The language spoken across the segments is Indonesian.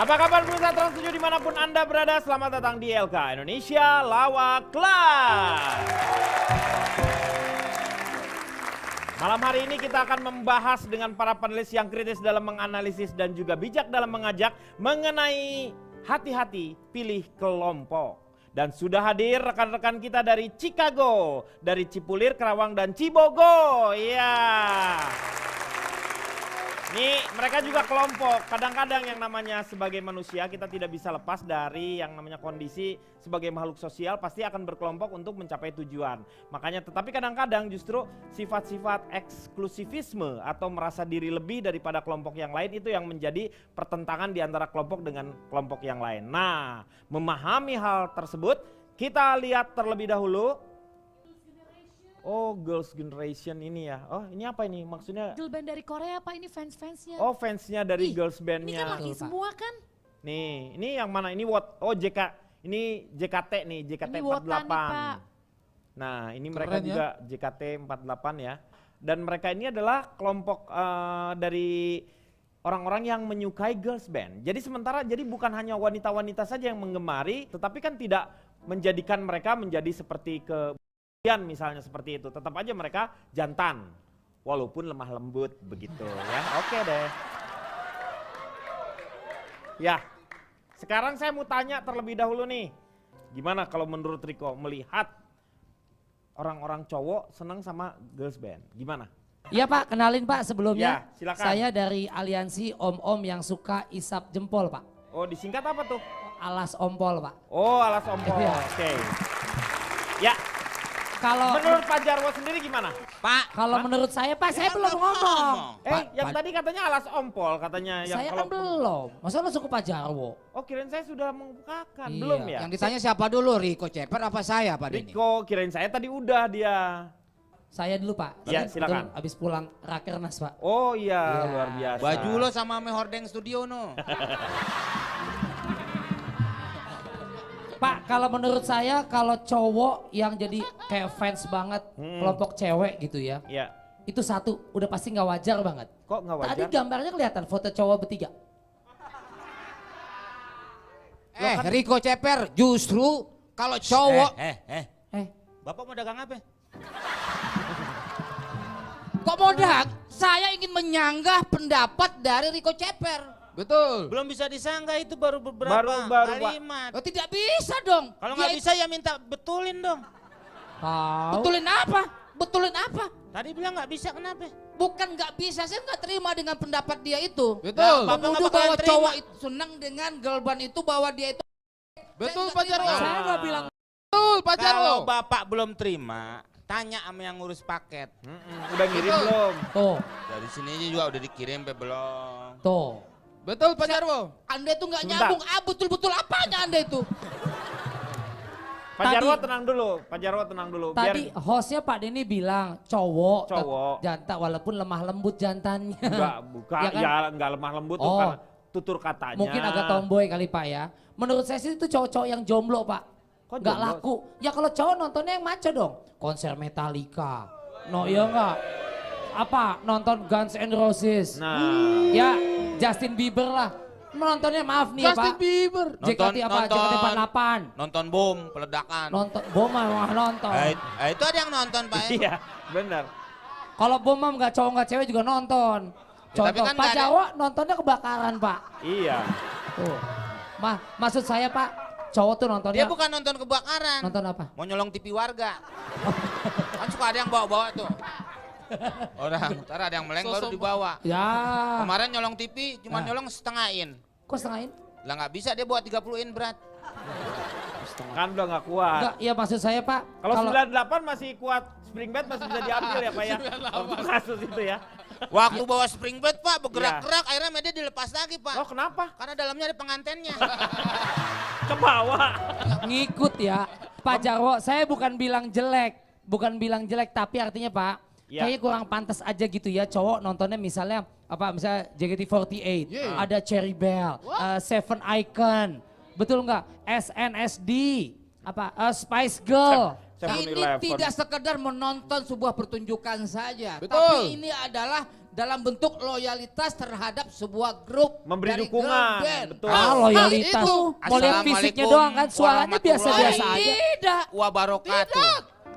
Apa kabar pemirsa Trans 7 dimanapun Anda berada, selamat datang di LK Indonesia Lawak Kelas. Malam hari ini kita akan membahas dengan para panelis yang kritis dalam menganalisis dan juga bijak dalam mengajak mengenai hati-hati pilih kelompok. Dan sudah hadir rekan-rekan kita dari Chicago, dari Cipulir, Karawang, dan Cibogo. Iya. Nih mereka juga kelompok. Kadang-kadang yang namanya sebagai manusia kita tidak bisa lepas dari yang namanya kondisi sebagai makhluk sosial pasti akan berkelompok untuk mencapai tujuan. Makanya tetapi kadang-kadang justru sifat-sifat eksklusivisme atau merasa diri lebih daripada kelompok yang lain itu yang menjadi pertentangan di antara kelompok dengan kelompok yang lain. Nah, memahami hal tersebut kita lihat terlebih dahulu. Oh, Girls Generation ini ya. Oh, ini apa ini maksudnya? Girl band dari Korea Pak, ini fans-fansnya. Oh, fansnya dari girls bandnya. Ini kan laki semua kan? Nih, ini yang mana? Ini what? Oh, ini JKT nih, JKT Ini Wotan 48. nih, Pak. Nah, ini mereka Keren, juga JKT 48 ya. Dan mereka ini adalah kelompok dari orang-orang yang menyukai girls band. Jadi jadi bukan hanya wanita-wanita saja yang menggemari, tetapi kan tidak menjadikan mereka menjadi seperti misalnya seperti itu, tetap aja mereka jantan walaupun lemah lembut begitu ya. Oke deh ya, sekarang saya mau tanya terlebih dahulu nih, gimana kalau menurut Riko melihat orang-orang cowok senang sama girls band, gimana? Iya Pak, kenalin Pak sebelumnya. Ya, silakan. Saya dari aliansi om-om yang suka isap jempol Pak. Oh, disingkat apa tuh? Alas ompol Pak. Oh, alas ompol. Iya. Oke ya. Kalau Menurut Pak Jarwo sendiri gimana? Pak, kalau menurut saya Pak, saya belum ngomong. Yang tadi katanya alas ompol katanya. Yang Saya kalau kan belum. Masa langsung ke Pak Jarwo? Oh, kirain saya sudah membukakan, Iya. belum ya? yang ditanya siapa dulu, Riko Ceper apa saya Pak Denny? Riko, kirain saya tadi udah dia. Saya dulu Pak. Iya, Tadi silakan. betul Habis pulang Rakernas Pak. Oh iya, Iya. luar biasa. Baju lo sama ame hordeng studio no. Pak, kalau menurut saya kalau cowok yang jadi kayak fans banget kelompok cewek gitu ya. Iya. Itu satu, udah pasti nggak wajar banget. Kok nggak wajar? Tadi gambarnya kelihatan foto cowok bertiga. Riko Ceper justru kalau cowok Bapak mau dagang apa? kok modak? Saya ingin menyanggah pendapat dari Riko Ceper. Betul. Belum bisa disanggah, itu baru beberapa Baru, Pak. kalimat. Oh, tidak bisa dong. Kalau nggak Dia bisa ya minta betulin dong. Tahu. betulin apa? Betulin apa? Tadi bilang nggak bisa, kenapa? Bukan nggak bisa, saya nggak terima dengan pendapat dia itu. Betul. Bapak nggak Menuduh bakalan bahwa terima. cowok itu senang dengan girl band itu, bahwa dia itu. Betul Saya Pak nggak Jarwo. terima. Saya nggak bilang Betul Pak Jarwo. Kalau Bapak belum terima, tanya sama yang ngurus paket. Udah ngirim Betul. belum? tuh, Dari sini aja juga udah dikirim pe belum. tuh. Betul Pak Jarwo. Anda itu nggak Sebentar. nyambung. Betul-betul apanya Anda itu? Pak Tadi- Jarwo tenang dulu, Pak Jarwo tenang dulu. Tadi hostnya Pak Denny bilang cowok, Cowok. jantan walaupun lemah lembut jantannya. bukan, Ya kan? ya nggak lemah lembut tuh Oh. karena tutur katanya. Mungkin agak tomboy kali Pak ya. Menurut saya sih itu cowok-cowok yang jomblo Pak. Kok Nggak jomblo? laku. Ya kalau cowok nontonnya yang maco dong. Konser Metallica. No ya nggak? Apa? Nonton Guns N' Roses. Nah, Ya Justin Bieber lah. Menontonnya maaf nih ya Justin Pak. Bieber. JKT apa? Nonton. JKT 48. Nonton bom, peledakan. Nonton, bom mah nonton. Itu ada yang nonton Pak ya? iya benar. Kalau bom mah nggak cowok nggak cewek juga nonton. Ya, tapi Contoh kan Pak nggak ada- Jawa nontonnya kebakaran Pak. Iya. Tuh. Maksud saya Pak, cowok tuh nontonnya Dia bukan nonton kebakaran. nonton apa? Mau nyolong TV warga. Kan suka ada yang bawa-bawa tuh. Orang, ntar ada yang meleng baru dibawa. Ya. Kemarin nyolong TV, cuma nyolong setengahin. Kok setengahin? Lah nggak bisa, dia bawa 30 in berat. Kan udah nggak kuat. Enggak, ya maksud saya Pak. Kalau 98 masih kuat, spring bed masih bisa diambil ya Pak ya. Waktu kasus itu ya. Waktu bawa spring bed Pak, bergerak-gerak, akhirnya media dilepas lagi Pak. Oh kenapa? Karena dalamnya ada pengantennya. Ke bawah. ngikut ya. Pak Jarwo, saya bukan bilang jelek, tapi artinya Pak, Ya. kayaknya kurang pantas aja gitu ya cowok nontonnya misalnya misalnya JKT48, Yeah. ada Cherry Bell, Seven Icon, betul nggak? SNSD, Spice Girl. Ini tidak sekedar menonton sebuah pertunjukan saja, Betul. tapi ini adalah dalam bentuk loyalitas terhadap sebuah grup Memberi dari dukungan, girl band. betul. Ah, loyalitas. itu. Mau lihat fisiknya doang kan, suaranya biasa-biasa aja. Tidak. Wabarakatuh.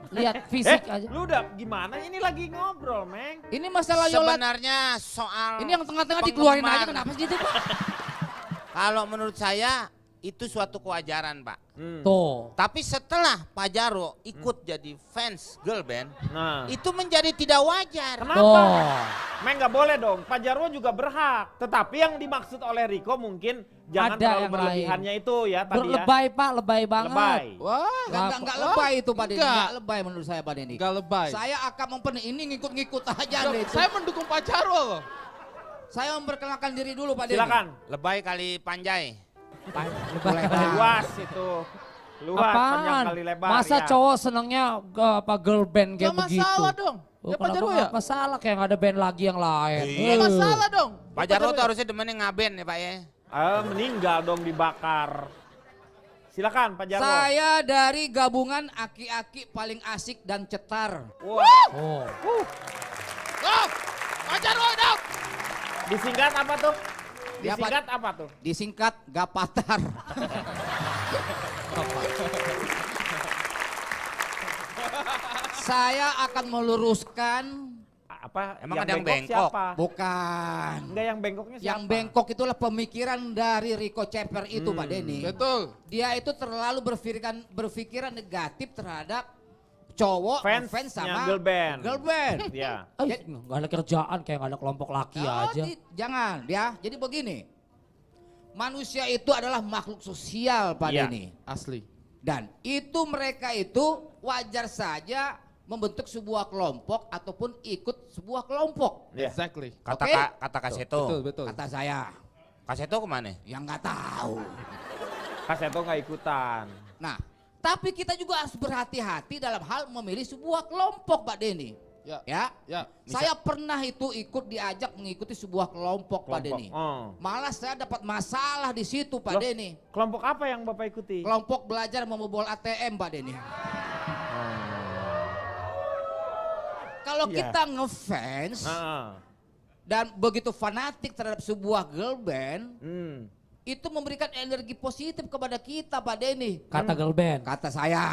Lihat fisik aja. Lu udah gimana? Ini lagi ngobrol, Meng. Ini masalah loyalitas. Sebenarnya soal Ini yang tengah-tengah dikeluarin aja, penggemar. kenapa sih itu Pak? Kalau menurut saya itu suatu kewajaran, Pak. Tuh. Tapi setelah Pak Jarwo ikut jadi fans girl band, Nah, itu menjadi tidak wajar. kenapa? Tuh. Meng nggak boleh dong. Pak Jarwo juga berhak. Tetapi yang dimaksud oleh Riko mungkin jangan Ada terlalu yang berlebihannya itu ya tadi ya. Lebay Pak, lebay banget. Lebay. Wah, Enggak lebay itu Pak Denny, Enggak. enggak lebay menurut saya Pak Denny. enggak lebay. Saya akan mempenuhi ini ngikut-ngikut aja Loh, deh itu. saya mendukung Pak Jarwo loh. Saya memperkenalkan diri dulu Pak Denny. Silakan. Lebay kali panjai. Lebay. Luas itu. Luas panjang Apaan? kali lebar. Masa ya. cowok senengnya apa girl band kayak Enggak begitu? masalah dong. Oh, Ya Pak kenapa Jarwo nggak ya. masalah kayak nggak ada band lagi yang lain. Enggak masalah dong. Pak Jarwo tuh harusnya demennya ngaben ya Pak ya. Meninggal dong dibakar. Silakan Pak Jarwo. Saya dari gabungan aki-aki paling asik dan cetar. Wah. Oh. Dong, Pak Jarwo dong. Disingkat apa tuh? Ya, Pak. Disingkat apa tuh? Disingkat Gapatar. Saya akan meluruskan, Apa? Emang ada yang bengkok? Siapa? bukan. Enggak, yang bengkoknya siapa? Yang bengkok itulah pemikiran dari Rico Ceper itu Pak Denny. Betul. Dia itu terlalu berpikiran negatif terhadap cowok Fansnya fans sama girl band. Girl band. Ya. Nggak ada kerjaan kayak nggak ada kelompok laki aja. Jangan ya. Jadi begini. Manusia itu adalah makhluk sosial Pak Iya. Denny. Asli. Dan itu mereka itu wajar saja membentuk sebuah kelompok ataupun ikut sebuah kelompok. Ya. Exactly. Kata Oke. kata Kaseto. Betul, betul. Kata saya. Kaseto kemana? Yang nggak tahu. Kaseto nggak ikutan. Nah, tapi kita juga harus berhati-hati dalam hal memilih sebuah kelompok, Pak Denny. Ya. Ya, Ya. saya pernah itu ikut diajak mengikuti sebuah kelompok, Pak Denny. Oh. Malah saya dapat masalah di situ, Pak Loh? Denny. Kelompok apa yang Bapak ikuti? Kelompok belajar membobol ATM, Pak Denny. Kalau Iya. kita ngefans Heeh. dan begitu fanatik terhadap sebuah girl band, Hmm. itu memberikan energi positif kepada kita, Pak Denny. Kata girl band. Kata saya.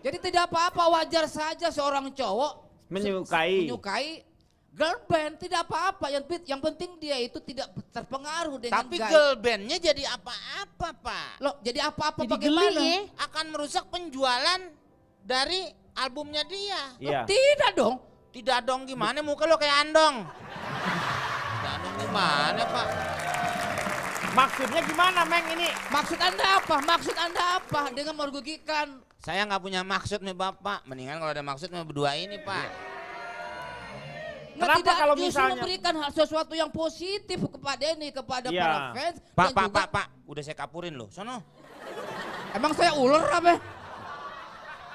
Jadi tidak apa-apa, wajar saja seorang cowok menyukai girl band, tidak apa-apa. Yang penting dia itu tidak terpengaruh dengan Tapi gaya. girl bandnya jadi apa-apa Pak. Loh, jadi apa-apa Jadi bagaimana? geli ya. Akan merusak penjualan dari albumnya dia. Iya. Tidak dong. Tidak dong gimana muka lo kayak andong. Tidak dong gimana Pak. Maksudnya gimana, Meng ini? Maksud Anda apa? Maksud Anda apa? Dengan merugikan. Saya nggak punya maksud nih Bapak. Mendingan kalau ada maksud nih berdua ini Pak. Kenapa tidak kalau justru misalnya- memberikan hal sesuatu yang positif kepada Denny, kepada Iya. para fans. Pak, dan Pak, juga- Pak. Udah saya kapurin loh. Sono. Emang saya ular apa?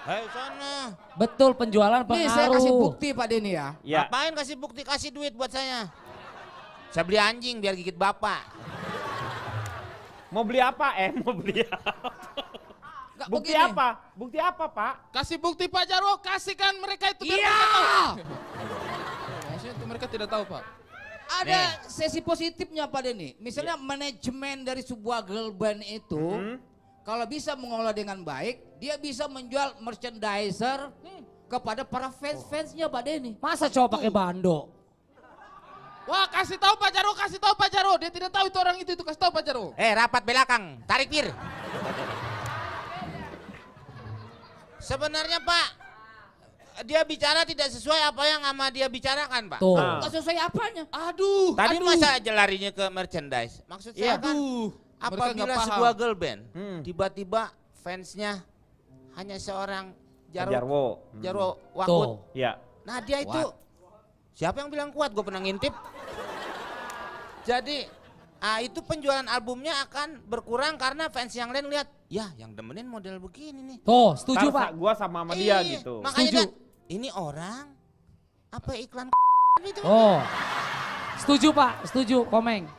Hei sono. Betul, penjualan Nih saya pengaruh. kasih bukti Pak Denny ya. Ya. Ngapain kasih bukti, kasih duit buat saya. Saya beli anjing biar gigit Bapak. Mau beli apa? Mau beli apa? Nggak Bukti begini. apa? Bukti apa, Pak? Kasih bukti Pak Jarwo, kasihkan mereka itu. biar Iya. mereka tahu. Maksudnya itu mereka tidak tahu Pak. Ada sesi positifnya Pak Denny. Misalnya manajemen dari sebuah girl band itu kalau bisa mengelola dengan baik, dia bisa menjual merchandiser kepada para fans-fansnya Pak Denny. Masa cowok pakai bando? Wah, kasih tahu Pak Jarwo, kasih tahu Pak Jarwo. Dia tidak tahu itu orang itu kasih tahu Pak Jarwo. Rapat belakang, tarik pir. Sebenarnya Pak, dia bicara tidak sesuai apa yang sama dia bicarakan Pak. Tuh. Nggak sesuai apanya? Aduh, Tadi aduh. masa aja larinya ke merchandise. Maksud saya kan Aduh, mereka nggak apabila paham. sebuah girl band tiba-tiba fansnya hanya seorang Jarwo. Jarwo Wakut. Tuh. Ya. Nah dia itu siapa yang bilang kuat? Gue pernah ngintip. Jadi itu penjualan albumnya akan berkurang karena fans yang lain lihat, ya yang demenin model begini nih. Tuh, setuju Ntar Pak. Gua sama dia Iya, gitu. Makanya Setuju. lihat, ini orang apa iklan itu? Oh. Setuju Pak, setuju, Komeng.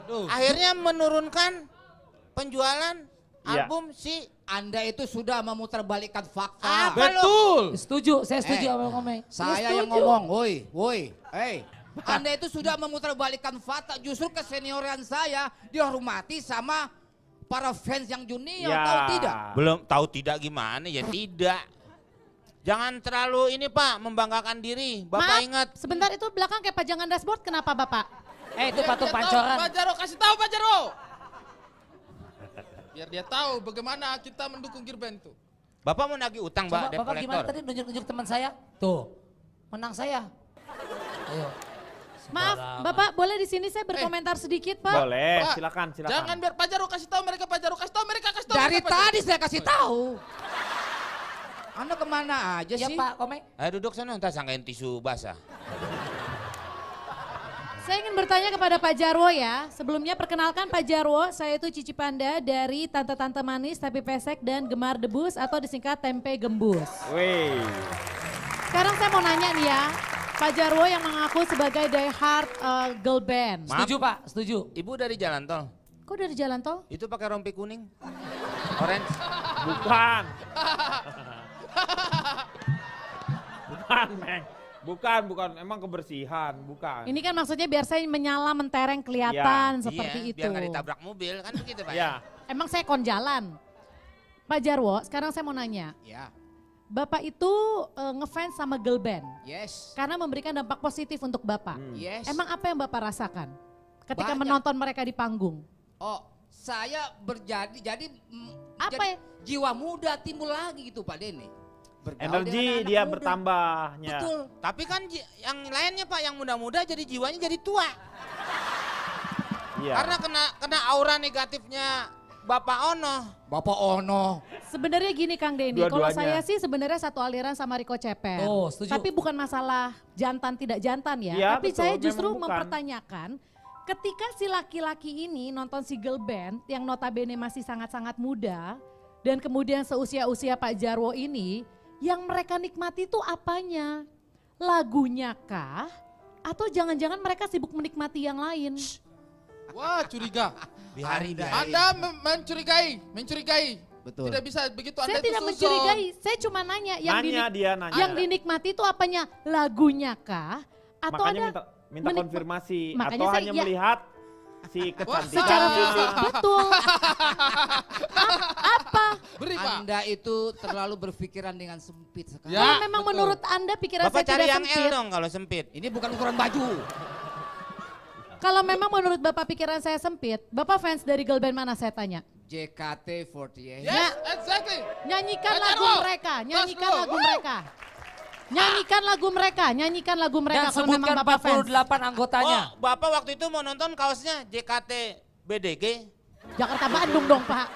Aduh. Akhirnya menurunkan penjualan Iya. album si Anda itu sudah memutarbalikkan fakta. Apa lu? Betul. Setuju, saya setuju Eh, sama Komeng. Saya yang ngomong, woi, Anda itu sudah memutarbalikkan fakta. Justru keseniorian saya dihormati sama para fans yang junior, Ya. tahu tidak? Belum tahu tidak gimana ya tidak. Jangan terlalu ini Pak, membanggakan diri. Bapak Maaf, ingat. sebentar itu belakang kayak pajangan dashboard, kenapa Bapak? Itu Biar patung dia tahu, pancoran. Pak Jaro, kasih tahu Pak Jaro. Biar dia tahu bagaimana kita mendukung gear band itu. Bapak mau nagih utang, Coba Mbak, debt Bapak gimana collector. tadi nunjuk-nunjuk teman saya? Tuh, menang saya. Ayo. Maaf, Sembarangan. Bapak boleh di sini saya berkomentar sedikit, Pak? Boleh, Pak, silakan. Jangan biar Pak Jaro kasih tahu mereka, Pak Jaro kasih tahu mereka, kasih tahu Dari mereka, Pak Jaro. tadi saya kasih tahu. Anda kemana aja Ya sih? Pak Komeng. Ayo duduk sana, entar sangkain tisu basah. Saya ingin bertanya kepada Pak Jarwo ya. Sebelumnya perkenalkan Pak Jarwo, saya itu Cici Panda dari Tante-Tante Manis Tapi Pesek dan Gemar Debus atau disingkat Tempe Gembus. Wih. Sekarang saya mau nanya nih ya, Pak Jarwo yang mengaku sebagai diehard girl band. Maaf. Setuju Pak, setuju. Ibu dari jalan tol. Kok dari jalan tol? Itu pakai rompi kuning. Orange. Bukan. Bukan, Meng. Bukan. Emang kebersihan, bukan. Ini kan maksudnya biar saya menyala mentereng kelihatan seperti iya, itu. biar nggak ditabrak mobil, kan begitu Pak. Ya. Emang saya konjalan. Pak Jarwo, sekarang saya mau nanya. Ya, Bapak itu ngefans sama girl band yes, karena memberikan dampak positif untuk Bapak. yes. Emang apa yang Bapak rasakan ketika Banyak. menonton mereka di panggung? Oh, saya jadi Apa ya? jiwa muda timbul lagi gitu Pak Denny. Bergaul dengan Energi anak dia muda. bertambahnya. Betul. Tapi kan yang lainnya Pak, yang muda-muda jadi jiwanya jadi tua. Iya. Karena kena aura negatifnya Bapak Ono. Bapak Ono. Sebenarnya gini Kang Denny, kalau saya Dua-duanya. sih sebenarnya satu aliran sama Rico Ceper. Oh, setuju. Tapi bukan masalah jantan tidak jantan ya. Iya, Tapi betul, saya memang justru bukan. mempertanyakan ketika si laki-laki ini nonton si girl band yang notabene masih sangat-sangat muda dan kemudian seusia-usia Pak Jarwo ini, yang mereka nikmati itu apanya? Lagunya kah? Atau jangan-jangan mereka sibuk menikmati yang lain? Wah, curiga. Bihari. Anda mencurigai. Betul. Tidak bisa begitu Anda Saya itu tidak susun. mencurigai, saya cuma nanya Nanya. yang dinikmati itu apanya? Lagunya kah? Atau Makanya ada minta menikma- konfirmasi Makanya atau saya- hanya ya. melihat si secara kecantikannya. fisik betul. Apa? Beri Pak. Anda itu terlalu berpikiran dengan sempit sekali. Ya, Kalau memang betul. menurut Anda pikiran Bapak saya cari tidak yang L sempit. dong kalau sempit. Ini bukan ukuran baju. Kalau memang menurut Bapak pikiran saya sempit, Bapak fans dari girl band mana saya tanya? JKT48. Yes, exactly. Nyanyikan Pak lagu Jarwo, mereka, terus nyanyikan dulu. lagu mereka. Nyanyikan lagu mereka, nyanyikan lagu mereka Dan kalau memang sebutkan Bapak fans. 48 anggotanya. Oh, Bapak waktu itu mau nonton kaosnya JKT BDG. Jakarta Bandung dong Pak.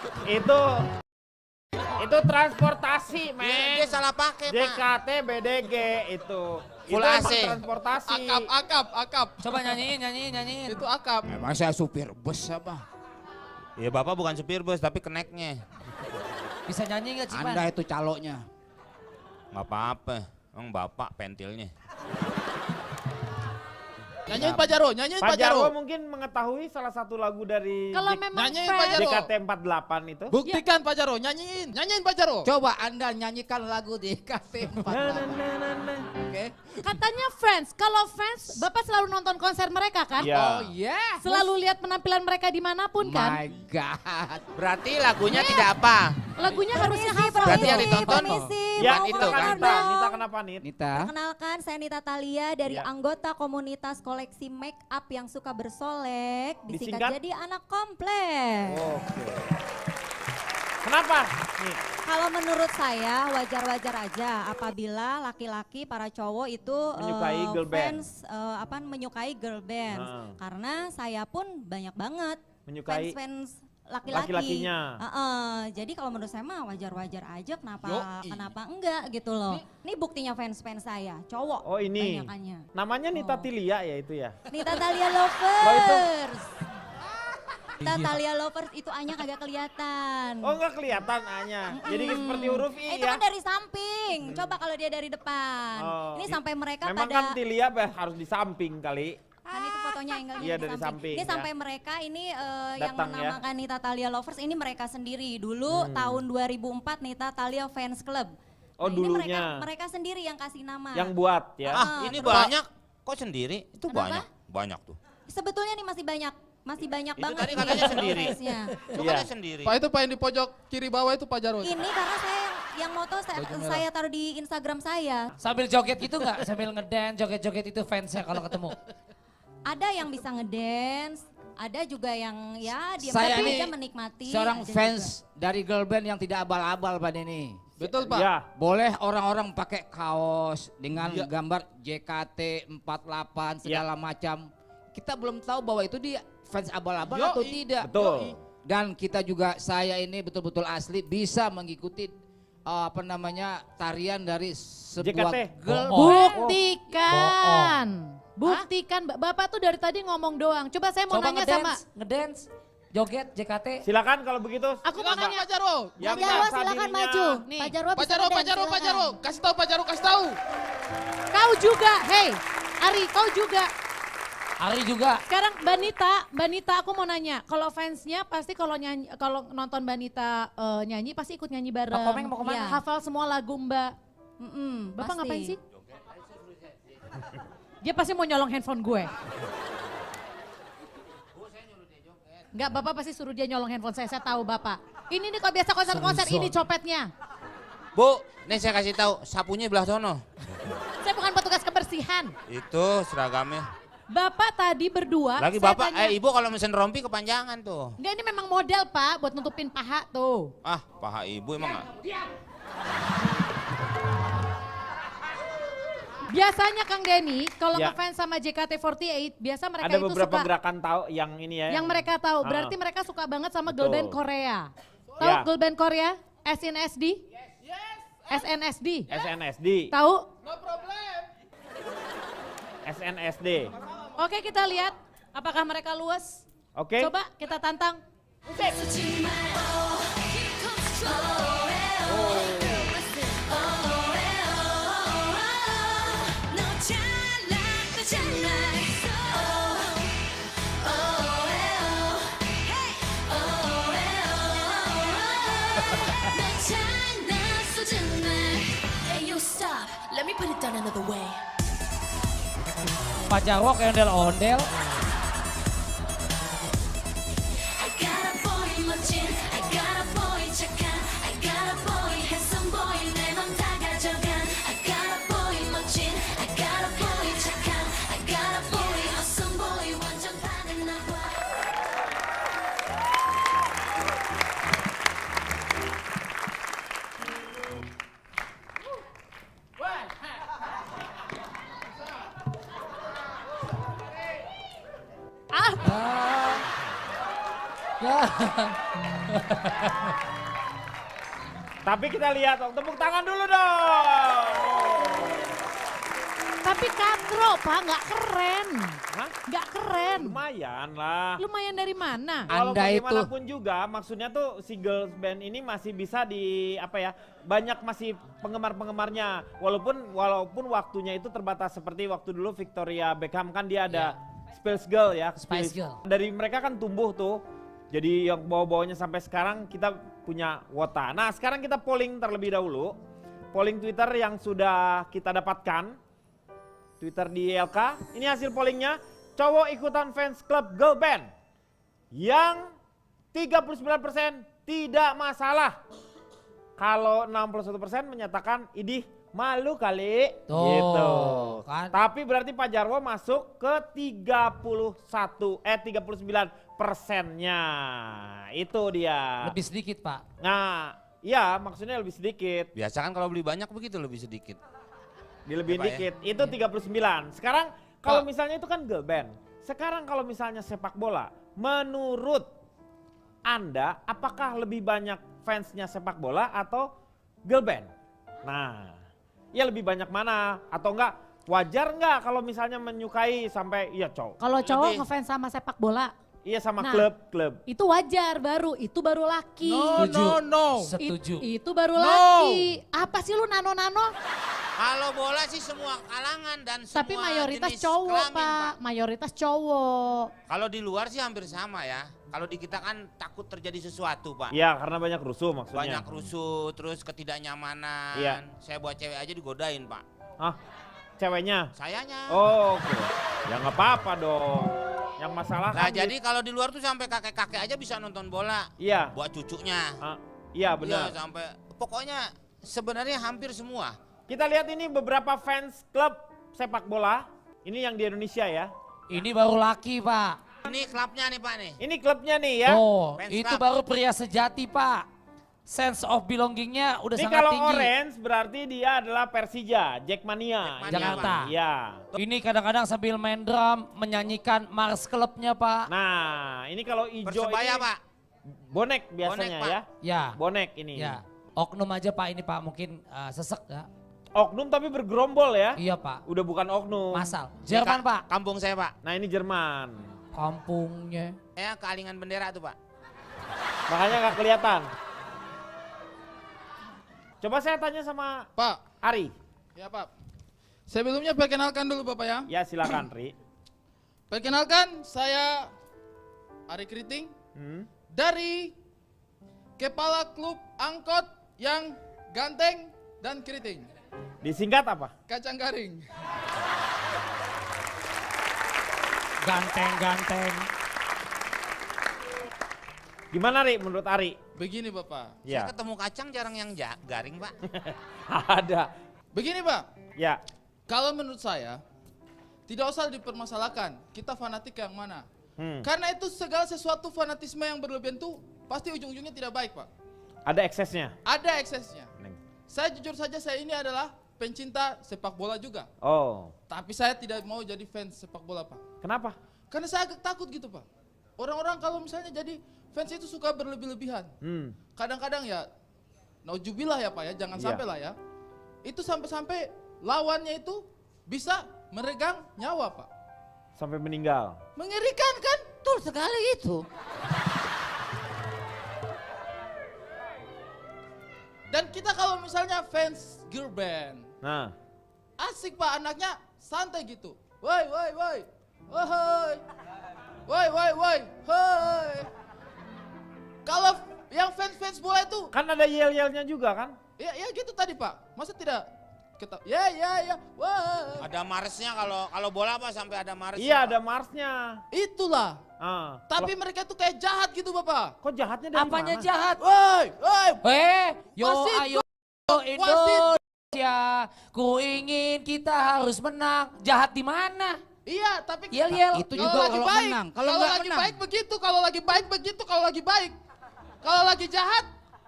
Itu transportasi, men. Dia salah pakai Pak. JKT BDG itu. Full itu AC. emang transportasi. Akap. Coba nyanyiin. Itu akap. Emang saya supir bus apa? Ya Bapak bukan supir bus tapi keneknya. Bisa nyanyi nggak Cipan? Anda itu caloknya. Nggak apa-apa. Emang Bapak pentilnya. Nyanyiin Pak Jaro, nyanyiin Pak Pak Jaro. Jarwo mungkin mengetahui salah satu lagu dari Kalau memang Nyanyiin Pak fans, Jarwo. JKT48 itu. Buktikan Pak Jaro, nyanyiin Pak Jaro. Coba Anda nyanyikan lagu JKT48. Oke. katanya fans. Kalau fans, Bapak selalu nonton konser mereka kan? Iya. Oh yeah. Selalu lihat penampilan mereka dimanapun kan? My God. Berarti lagunya tidak apa. Lagunya harusnya hafal. Berarti yang ditonton Ya, bukan itu kan? Nita kenapa Nit? Nita. Perkenalkan, saya Nita Thalia dari Ya. anggota komunitas koleksi make up yang suka bersolek, disingkat Disingkat? jadi anak komplek. Oke. Kenapa? Nih, Kalau menurut saya wajar-wajar aja apabila laki-laki para cowok itu Menyukai girl band. fans menyukai girl band. Nah. Karena saya pun banyak banget menyukai fans laki-laki. laki-lakinya. Jadi kalau menurut saya mah wajar-wajar aja kenapa Yoi. kenapa enggak gitu loh. Ini buktinya fans-fans saya, cowok. Oh, ini. banyakannya. Namanya Nita Oh. Tilia ya itu ya. Nita Thalia Lovers. Nita Thalia Lovers itu Anya kagak kelihatan. Oh enggak kelihatan A-nya. Jadi seperti huruf I Itu ya. kan dari samping. Coba kalau dia dari depan. Oh, Ini sampai mereka Memang pada kan Tilia harus di samping kali. kan itu foto fotonya Enggelnya Iya, di dari samping, Ini ya. sampai mereka ini yang Datang, ya. menamakan Nita Thalia Lovers ini mereka sendiri. Dulu tahun 2004 Nita Thalia Fans Club. Oh, Ini dulunya. mereka sendiri yang kasih nama. Yang buat ya. Ah, ini terus- banyak. Kok sendiri? Itu Kenapa? banyak. Banyak tuh. Sebetulnya nih masih banyak Itu banget. tadi nih katanya sendiri. fansnya. Itu Iya. kan sendiri. Pak itu Pak yang di pojok kiri bawah itu Pak Jarwo. Ini karena saya yang moto Baju merah. saya taruh di Instagram saya. Sambil joget gitu nggak? Sambil ngedance, joget-joget itu fansnya kalau ketemu. Ada yang bisa ngedance, ada juga yang ya diam Saya aja ini menikmati. seorang ada fans dari girl band yang tidak abal-abal Pak Denny. Betul Pak. Ya. Boleh orang-orang pakai kaos dengan Iya. gambar JKT48 segala macam. Kita belum tahu bahwa itu dia fans abal-abal atau Yoi. tidak. Betul. Dan kita juga saya ini betul-betul asli bisa mengikuti tarian dari sebuah JKT. girl Oh. band. Buktikan. Buktikan, Bapak tuh dari tadi ngomong doang. Coba saya mau Coba nanya sama, ngedance, joget, JKT. Silakan kalau begitu. aku mau Silakan nanya. Pak Jarwo. Yang Pak Jarwo merasa silakan dirinya- maju. Nih. Pak Jarwo Pak bisa Jarwo, Pak ngedance, Jarwo, Pak silakan. Jarwo. Kasih tahu Pak Jarwo, kasih tahu. Kau juga, hey Ari, kau juga. Ari juga. Sekarang Mbak Nita aku mau nanya, kalau fansnya pasti kalau nyanyi, kalau nonton Mbak Nita nyanyi pasti ikut nyanyi bareng. Pak Komeng mau kemana? Iya, hafal semua lagu Mbak. Bapak pasti. ngapain sih? Dia pasti mau nyolong handphone gue. Enggak, Bapak pasti suruh dia nyolong handphone saya tahu Bapak. Ini nih kok biasa konser-konser ini copetnya. Bu, nih saya kasih tahu, sapunya belah sono. Saya bukan petugas kebersihan. Itu seragamnya. Bapak tadi berdua, Lagi saya Bapak, tanya- Ibu kalau mesen rompi kepanjangan tuh. Enggak, ini memang model Pak buat nutupin paha tuh. Ah, paha Ibu emang nggak? Biasanya Kang Denny, kalau Ya. ngefans sama JKT48, biasa mereka Ada itu beberapa suka gerakan tahu yang ini ya. yang mereka tahu. Ah. Berarti mereka suka banget sama girl band Betul. Korea. Tahu Ya. girl band Korea? SNSD? SNSD. SNSD. Tahu? No problem. SNSD. Oke, kita lihat apakah mereka luas. Oke. Coba kita tantang. Let me put it down another way. Pak Jarwo kayak ondel-ondel. I got a boy 멋진, I got a boy 착한, I got a boy handsome boy 내 맘 다 가져간. I got a boy 멋진, I got a boy 착한, I got a boy awesome boy 완전 반했나 봐. Tapi kita lihat, tepuk tangan dulu dong. Tapi katro Pak, nggak keren. Hah? Nggak keren. Lumayan lah. Lumayan dari mana? Kalau Anda itu- bagaimanapun juga, maksudnya tuh si girls band ini masih bisa di apa ya? Banyak masih penggemar-penggemarnya. Walaupun waktunya itu terbatas seperti waktu dulu Victoria Beckham kan dia ada Spice Girl ya. Spice Girl. Dari mereka kan tumbuh tuh. Jadi yang bawa-bawanya sampai sekarang kita punya wota. Nah, sekarang kita polling terlebih dahulu. Polling Twitter yang sudah kita dapatkan. Twitter di ILK. Ini hasil pollingnya. Cowok ikutan fans club girl band. Yang 39% tidak masalah. Kalau 61% menyatakan idih malu kali. Tuh, Gitu. kan. Tapi berarti Pak Jarwo masuk ke 39%-nya. Itu dia. Lebih sedikit Pak. Nah, iya maksudnya lebih sedikit. Biasa kan kalau beli banyak begitu lebih sedikit. Dilebihin Ya, Pak, ya. dikit. Itu 39. Sekarang kalau misalnya itu kan girl band. Sekarang kalau misalnya sepak bola, menurut Anda apakah lebih banyak fansnya sepak bola atau girl band? Nah, ya lebih banyak mana? Atau enggak wajar enggak kalau misalnya menyukai sampai iya cowok. Kalau cowok Lebih. ngefans sama sepak bola, Iya sama Nah. klub. itu wajar itu baru laki. No, no, no. It- Setuju. itu baru No. laki. Apa sih lu nano-nano? Kalau bola sih semua kalangan dan semua Tapi mayoritas jenis cowok, kelamin, Pak. Mayoritas cowok. Kalau di luar sih hampir sama ya. Kalau di kita kan takut terjadi sesuatu, Pak. Iya, karena banyak rusuh maksudnya. Banyak rusuh, terus ketidaknyamanan. Iya. Saya buat cewek aja digodain, Pak. Ah, ceweknya? Sayanya. Oh, oke. Ya nggak apa-apa dong. Yang masalah Nah, kan jadi kalau di luar tuh sampai kakek-kakek aja bisa nonton bola. Iya. Buat cucunya. Iya Iya, benar. sampai pokoknya sebenarnya hampir semua. Kita lihat ini beberapa fans klub sepak bola. Ini yang di Indonesia ya. Ini baru laki, Pak. Ini klubnya nih, Pak nih. Ini klubnya nih ya. Oh, Fans itu club. baru pria sejati, Pak. Sense of belongingnya udah Ini sangat kalau tinggi. orange berarti dia adalah Persija, Jackmania. Jackmania, Jakarta. Iya. Ini kadang-kadang sambil main drum menyanyikan Mars Clubnya, Pak. Nah, ini kalau hijau Persebaya, ini Pak. bonek biasanya Bonek, Pak. ya. Ya, Bonek ini. ya. Oknum aja, Pak, ini, Pak. Mungkin sesek ya. Oknum tapi bergerombol ya. Iya, Pak. Udah bukan oknum. Masal. Jerman, Pak. Kampung saya, Pak. Nah, ini Jerman. Kampungnya. Saya kealingan bendera tuh, Pak. Makanya nggak kelihatan. Coba saya tanya sama Pak, Ari. ya Pak. Sebelumnya perkenalkan dulu Bapak ya. Ya silakan Ri. Perkenalkan saya Ari Kriting dari Kepala Klub Angkot yang Ganteng dan Keriting. Disingkat apa? Kacang garing. Ganteng-ganteng. Gimana Ri menurut Ari? Begini Bapak. Ya. Saya ketemu kacang jarang yang garing, Pak. Ada. Begini Pak. Ya. Kalau menurut saya tidak usah dipermasalahkan kita fanatik yang mana. Hmm. Karena itu segala sesuatu fanatisme yang berlebihan itu pasti ujung-ujungnya tidak baik Pak. Ada eksesnya. Ada eksesnya. Neng. Saya jujur saja saya ini adalah pencinta sepak bola juga. Oh. Tapi saya tidak mau jadi fans sepak bola Pak. Kenapa? Karena saya agak takut gitu Pak. Orang-orang kalau misalnya jadi fans itu suka berlebih-lebihan. Kadang-kadang ya, naujubillah ya Pak ya, jangan Iya. sampai lah ya. Itu sampai-sampai lawannya itu bisa meregang nyawa Pak. Sampai meninggal. Mengerikan kan? Betul sekali itu. Dan kita kalau misalnya fans girl band, Nah. asik Pak anaknya santai gitu. Woi, woi, woi. Woi. Woi, woi, woi. Woi. Kalau yang fans-fans bola itu, Kan ada yel-yelnya juga kan? ya gitu tadi Pak. Masa tidak ya. Wah. Ada marsnya kalau bola apa sampai ada marsnya. Iya Pak. ada Marsnya. Itulah. Tapi Loh, mereka tuh kayak jahat gitu Bapak. kok jahatnya dari Apanya mana? jahat? Woi, woi. Yo Wasit, ayo wasit. Indonesia, ku ingin kita harus menang. Jahat di mana? Iya, tapi Yel-yel. Itu kalau juga lagi kalau baik, menang. kalau nggak lagi menang. baik begitu, kalau lagi baik begitu, kalau lagi baik. Kalau lagi jahat,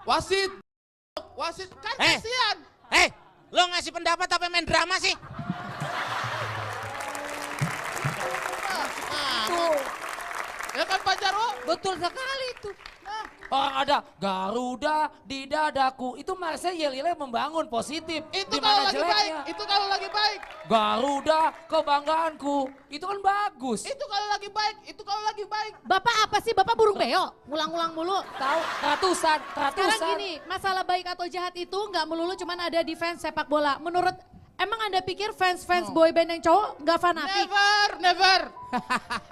wasit. Wasit kan kasihan. Lo ngasih pendapat apa main drama sih? Ya kan Pak Jarwo? Betul sekali itu. Orang ada Garuda di dadaku. Itu Marsnya yel-yelnya membangun positif. Itu Di kalau mana lagi baik, jeleknya? itu kalau lagi baik. Garuda kebanggaanku. Itu kan bagus. Itu kalau lagi baik, itu kalau lagi baik. Bapak apa sih? Bapak burung beo? Ngulang-ngulang mulu. Tahu ratusan. Sekarang gini, masalah baik atau jahat itu nggak melulu cuman ada di fans sepak bola. Menurut, emang Anda pikir fans boyband yang cowok nggak fanatik? Never.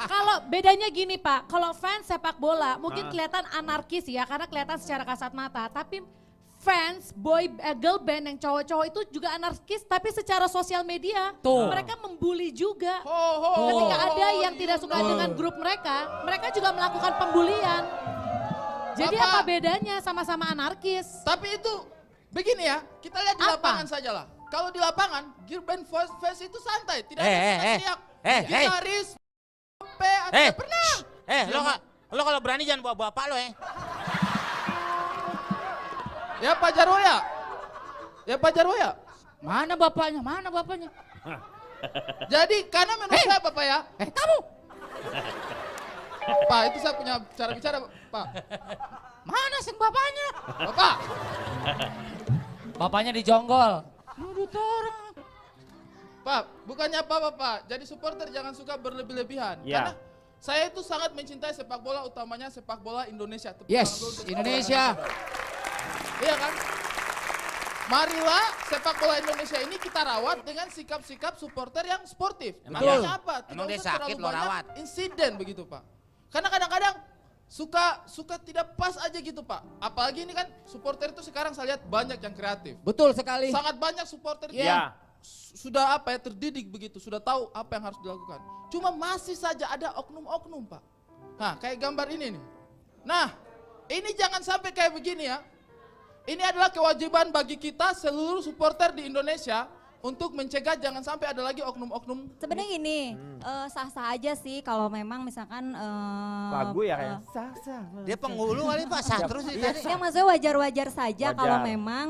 Kalau bedanya gini Pak, kalau fans sepak bola mungkin kelihatan anarkis ya karena kelihatan secara kasat mata. Tapi fans girl band yang cowok-cowok itu juga anarkis tapi secara sosial media. Tuh. Mereka membuli juga. Ho. Ketika ada yang tidak suka dengan grup mereka juga melakukan pembulian. Jadi Bapak. apa bedanya sama-sama anarkis? Tapi itu begini ya, kita lihat di Apa? lapangan saja lah. Kalau di lapangan, girl band fans itu santai, tidak ada teriak. Gitaris, pernah. Lo kalau berani jangan bawa bapak lo ya. Ya Pak Jarwo ya? Ya Pak Jarwo ya? Mana bapaknya? Mana bapaknya? Jadi karena menurut saya Bapak ya, Kamu. Pak itu saya punya cara bicara Pak. Mana sing bapaknya? Bapak, Bapaknya dijonggol. Nudut orang. Pak, bukannya apa Bapak, jadi supporter jangan suka berlebih-lebihan. Ya. Karena saya itu sangat mencintai sepak bola, utamanya sepak bola Indonesia. Tepuk Yes, tangan dulu untuk sepak bola Indonesia. Iya kan? marilah sepak bola Indonesia ini kita rawat dengan sikap-sikap supporter yang sportif. Emang Tujuannya apa? emang dia usah sakit, terlalu lo banyak rawat. insiden begitu Pak. Karena kadang-kadang suka tidak pas aja gitu Pak. Apalagi ini kan supporter itu sekarang saya lihat banyak yang kreatif. Betul sekali. Sangat banyak supporter Iya. yang sudah apa ya terdidik begitu, sudah tahu apa yang harus dilakukan. Cuma masih saja ada oknum-oknum Pak. Nah kayak gambar ini nih. Nah ini jangan sampai kayak begini ya. Ini adalah kewajiban bagi kita seluruh supporter di Indonesia untuk mencegah jangan sampai ada lagi oknum-oknum. Sebenarnya gini, sah-sah aja sih kalau memang misalkan Lagu ya kayak sah-sah. Dia penghulu kali Pak, sah terus Iya, tadi. yang maksudnya wajar-wajar saja Wajar. kalau memang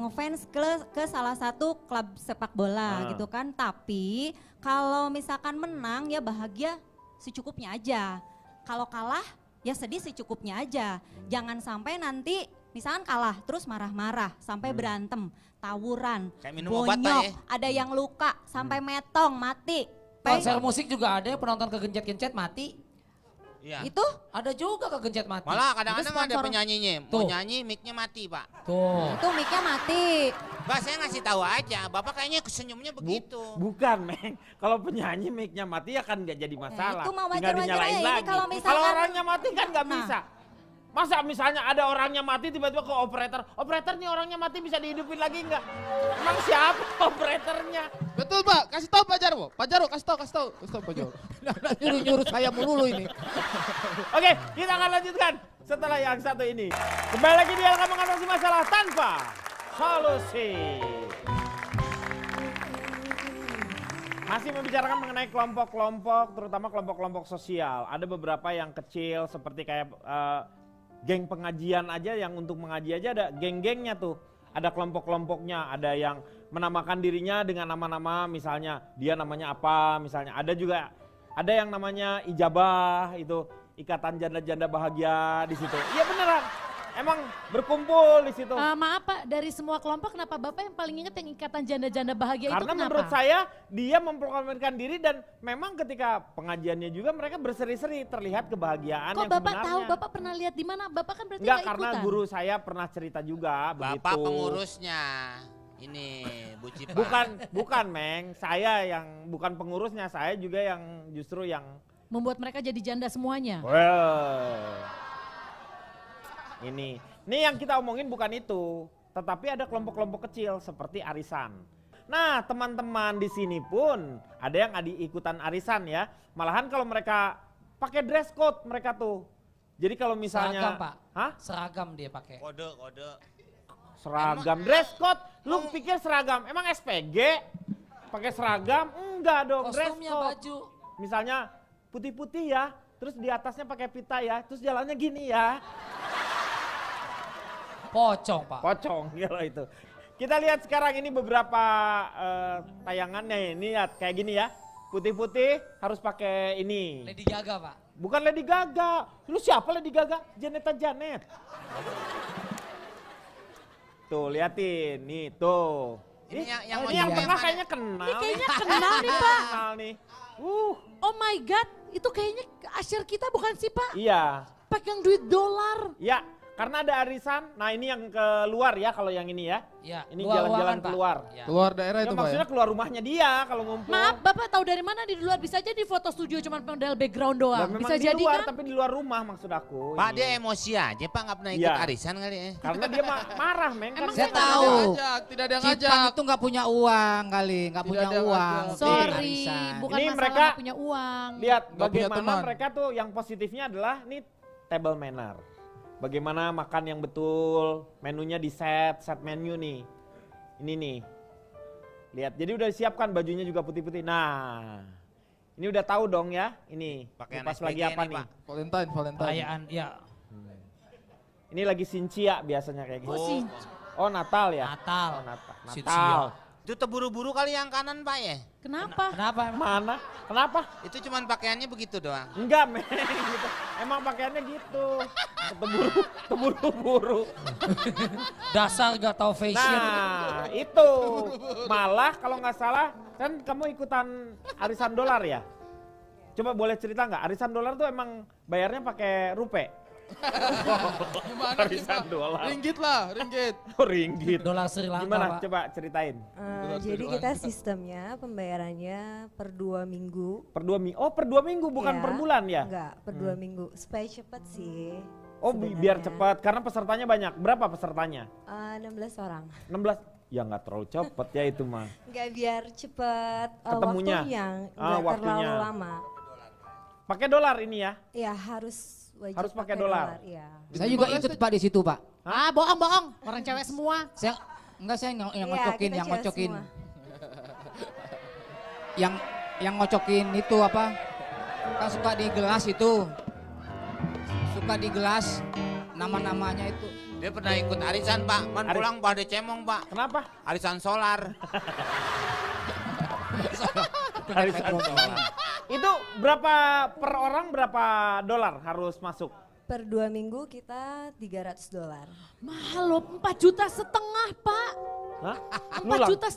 ngefans ke salah satu klub sepak bola gitu kan. Tapi kalau misalkan menang ya bahagia secukupnya aja. Kalau kalah ya sedih secukupnya aja. Jangan sampai nanti misalkan kalah terus marah-marah sampai berantem, tawuran, Kayak minum obat, Pak, bonyok, ya. ada yang luka sampai metong, mati. Konser musik juga ada penonton kegencet-gencet mati. Iya. Itu Ada juga kegencet mati. Malah kadang-kadang Itu ada sponsor. penyanyinya, mau Tuh. nyanyi mic-nya mati Pak. Tuh. itu mic-nya mati. Mbak saya ngasih tahu aja, Bapak kayaknya senyumnya begitu. Bukan, Meng. Kalau penyanyi mic-nya mati ya kan nggak jadi masalah. itu mah Tinggal wajar-wajar dinyalain aja. Ini lagi. kalau misalkan- Kalau orangnya mati kan nggak Nah. bisa. Masa misalnya ada orangnya mati tiba-tiba ke operator nih orangnya mati bisa dihidupin lagi nggak? Emang siapa operatornya? Betul Pak, kasih tahu Pak Jarwo. Pak Jarwo kasih tahu Pak Jarwo. Nyuruh-nyuruh saya melulu ini. Oke, kita akan lanjutkan setelah yang satu ini. Kembali lagi di Elka mengatasi masalah tanpa solusi. Masih membicarakan mengenai kelompok-kelompok, terutama kelompok-kelompok sosial. Ada beberapa yang kecil seperti kayak geng pengajian aja, yang untuk mengaji aja ada geng-gengnya tuh. Ada kelompok-kelompoknya, ada yang menamakan dirinya dengan nama-nama, misalnya dia namanya apa, misalnya. Ada juga, ada yang namanya ijabah, itu ikatan janda-janda bahagia di situ. Iya beneran, emang berkumpul di situ. Maaf Pak, dari semua kelompok kenapa Bapak yang paling inget yang ikatan janda-janda bahagia itu Karena kenapa? menurut saya dia memproklamasikan diri dan memang ketika pengajiannya juga mereka berseri-seri terlihat kebahagiaan Kok yang Bapak sebenarnya. tahu, Bapak pernah lihat di mana? Bapak kan berarti Enggak, nggak karena ikutan. guru saya pernah cerita juga begitu. Bapak pengurusnya. Ini Bu Cipa. Bukan Meng, saya yang bukan pengurusnya, saya juga yang justru yang Membuat mereka jadi janda semuanya. ini yang kita omongin bukan itu, tetapi ada kelompok-kelompok kecil seperti arisan. Nah, teman-teman di sini pun ada yang ikutan arisan ya. Malahan kalau mereka pakai dress code mereka tuh. Jadi kalau misalnya Seragam Pak. Hah? Seragam dia pakai. Kode. Seragam dress code. Lu pikir seragam emang SPG? Pakai seragam? Enggak dong, dress Kostumnya code. baju. Misalnya putih-putih ya, terus di atasnya pakai pita ya, terus jalannya gini ya. Pocong Pak. Pocong kalau itu. Kita lihat sekarang ini beberapa tayangannya, ini lihat kayak gini ya. Putih-putih harus pakai ini. Lady Gaga Pak. Bukan Lady Gaga. Lu siapa Lady Gaga? Janet. Tuh liatin, nih tuh. Ini Ih, yang ini yang mau tengah mana? kayaknya kenal. Ini kayaknya kenal nih Pak. Kenal nih. Oh my God, itu kayaknya asyir kita bukan sih Pak? Iya. Pegang duit dolar. Ya, karena ada arisan. Nah ini yang keluar ya kalau yang ini ya. Ya, Ini luar jalan-jalan ruangan, Pak. keluar. Ya. Keluar daerah Ya, itu Pak ya. maksudnya keluar rumahnya dia kalau ngumpul. Maaf, Bapak tahu dari mana di luar? Bisa aja di foto studio cuma model background Lah, doang. memang Bisa di jadi luar, kan? tapi di luar rumah maksud aku. Pak ini. dia emosi aja Pak, nggak pernah ikut Iya. arisan kali ya. Karena dia marah Meng. Kan Saya dia tahu. Tidak ada yang Cipang ngajak. itu nggak punya uang kali, nggak Tidak punya ada yang uang. ngajak. Bikin Sorry, arisan. bukan Ini masalah mereka nggak punya uang. Lihat Nggak punya bagaimana teman. mereka tuh yang positifnya adalah nih table manner. Bagaimana makan yang betul, menunya di set menu nih. Ini nih. Lihat, jadi udah disiapkan bajunya juga putih-putih. Nah, ini udah tahu dong ya. Ini Pakaian pas SPG lagi apa nih, nih? Pak. Valentine. Perayaan, ya. Ini lagi Sincia biasanya kayak gitu. Oh, sih. Oh Natal ya? Natal. Oh, Natal. Sincia. Itu terburu-buru kali yang kanan Pak ya. Kenapa? Kenapa emang? Mana? Kenapa? Itu cuman pakaiannya begitu doang. Enggak, Meng. Gitu. Emang pakaiannya gitu. Terburu-buru. Dasar gak tahu fashion. Nah, itu. Malah kalau nggak salah, kan kamu ikutan arisan dolar ya? Coba boleh cerita nggak? Arisan dolar tuh emang bayarnya pakai rupiah? Gimana sih, Arisan Pak? dolar. Ringgit lah, ringgit. Ringgit. Dolar Sri Lanka, Gimana? Pak. Coba ceritain. Jadi kita sistemnya pembayarannya per 2 minggu. Per 2 minggu. Oh, per 2 minggu bukan Ya, per bulan ya? Enggak, per 2 minggu. Supaya cepet sih. Oh, biar sebenarnya. cepat karena pesertanya banyak. Berapa pesertanya? 16 orang. 16. Ya nggak terlalu cepet ya itu mah. Enggak, biar cepet Ketemunya. waktunya, Ah, enggak waktunya. terlalu lama. Pakai dolar ini ya? Ya harus wajib Harus pakai dolar. Iya. Saya juga ikut Pak di situ Pak. Ah, bohong. Orang cewek semua. Saya enggak saya yang Iya, ngocokin, kita yang cewek ngocokin. semua. Yang ngocokin itu apa? Kan suka di gelas itu. Suka di gelas nama-namanya itu. Dia pernah ikut arisan Pak, man pulang pada cemong Pak. Kenapa? Arisan solar. Arisan dolar. Itu berapa per orang berapa dolar harus masuk? Per 2 minggu kita $300. Mahal loh, 4,5 juta Pak. Hah? 4,5 juta.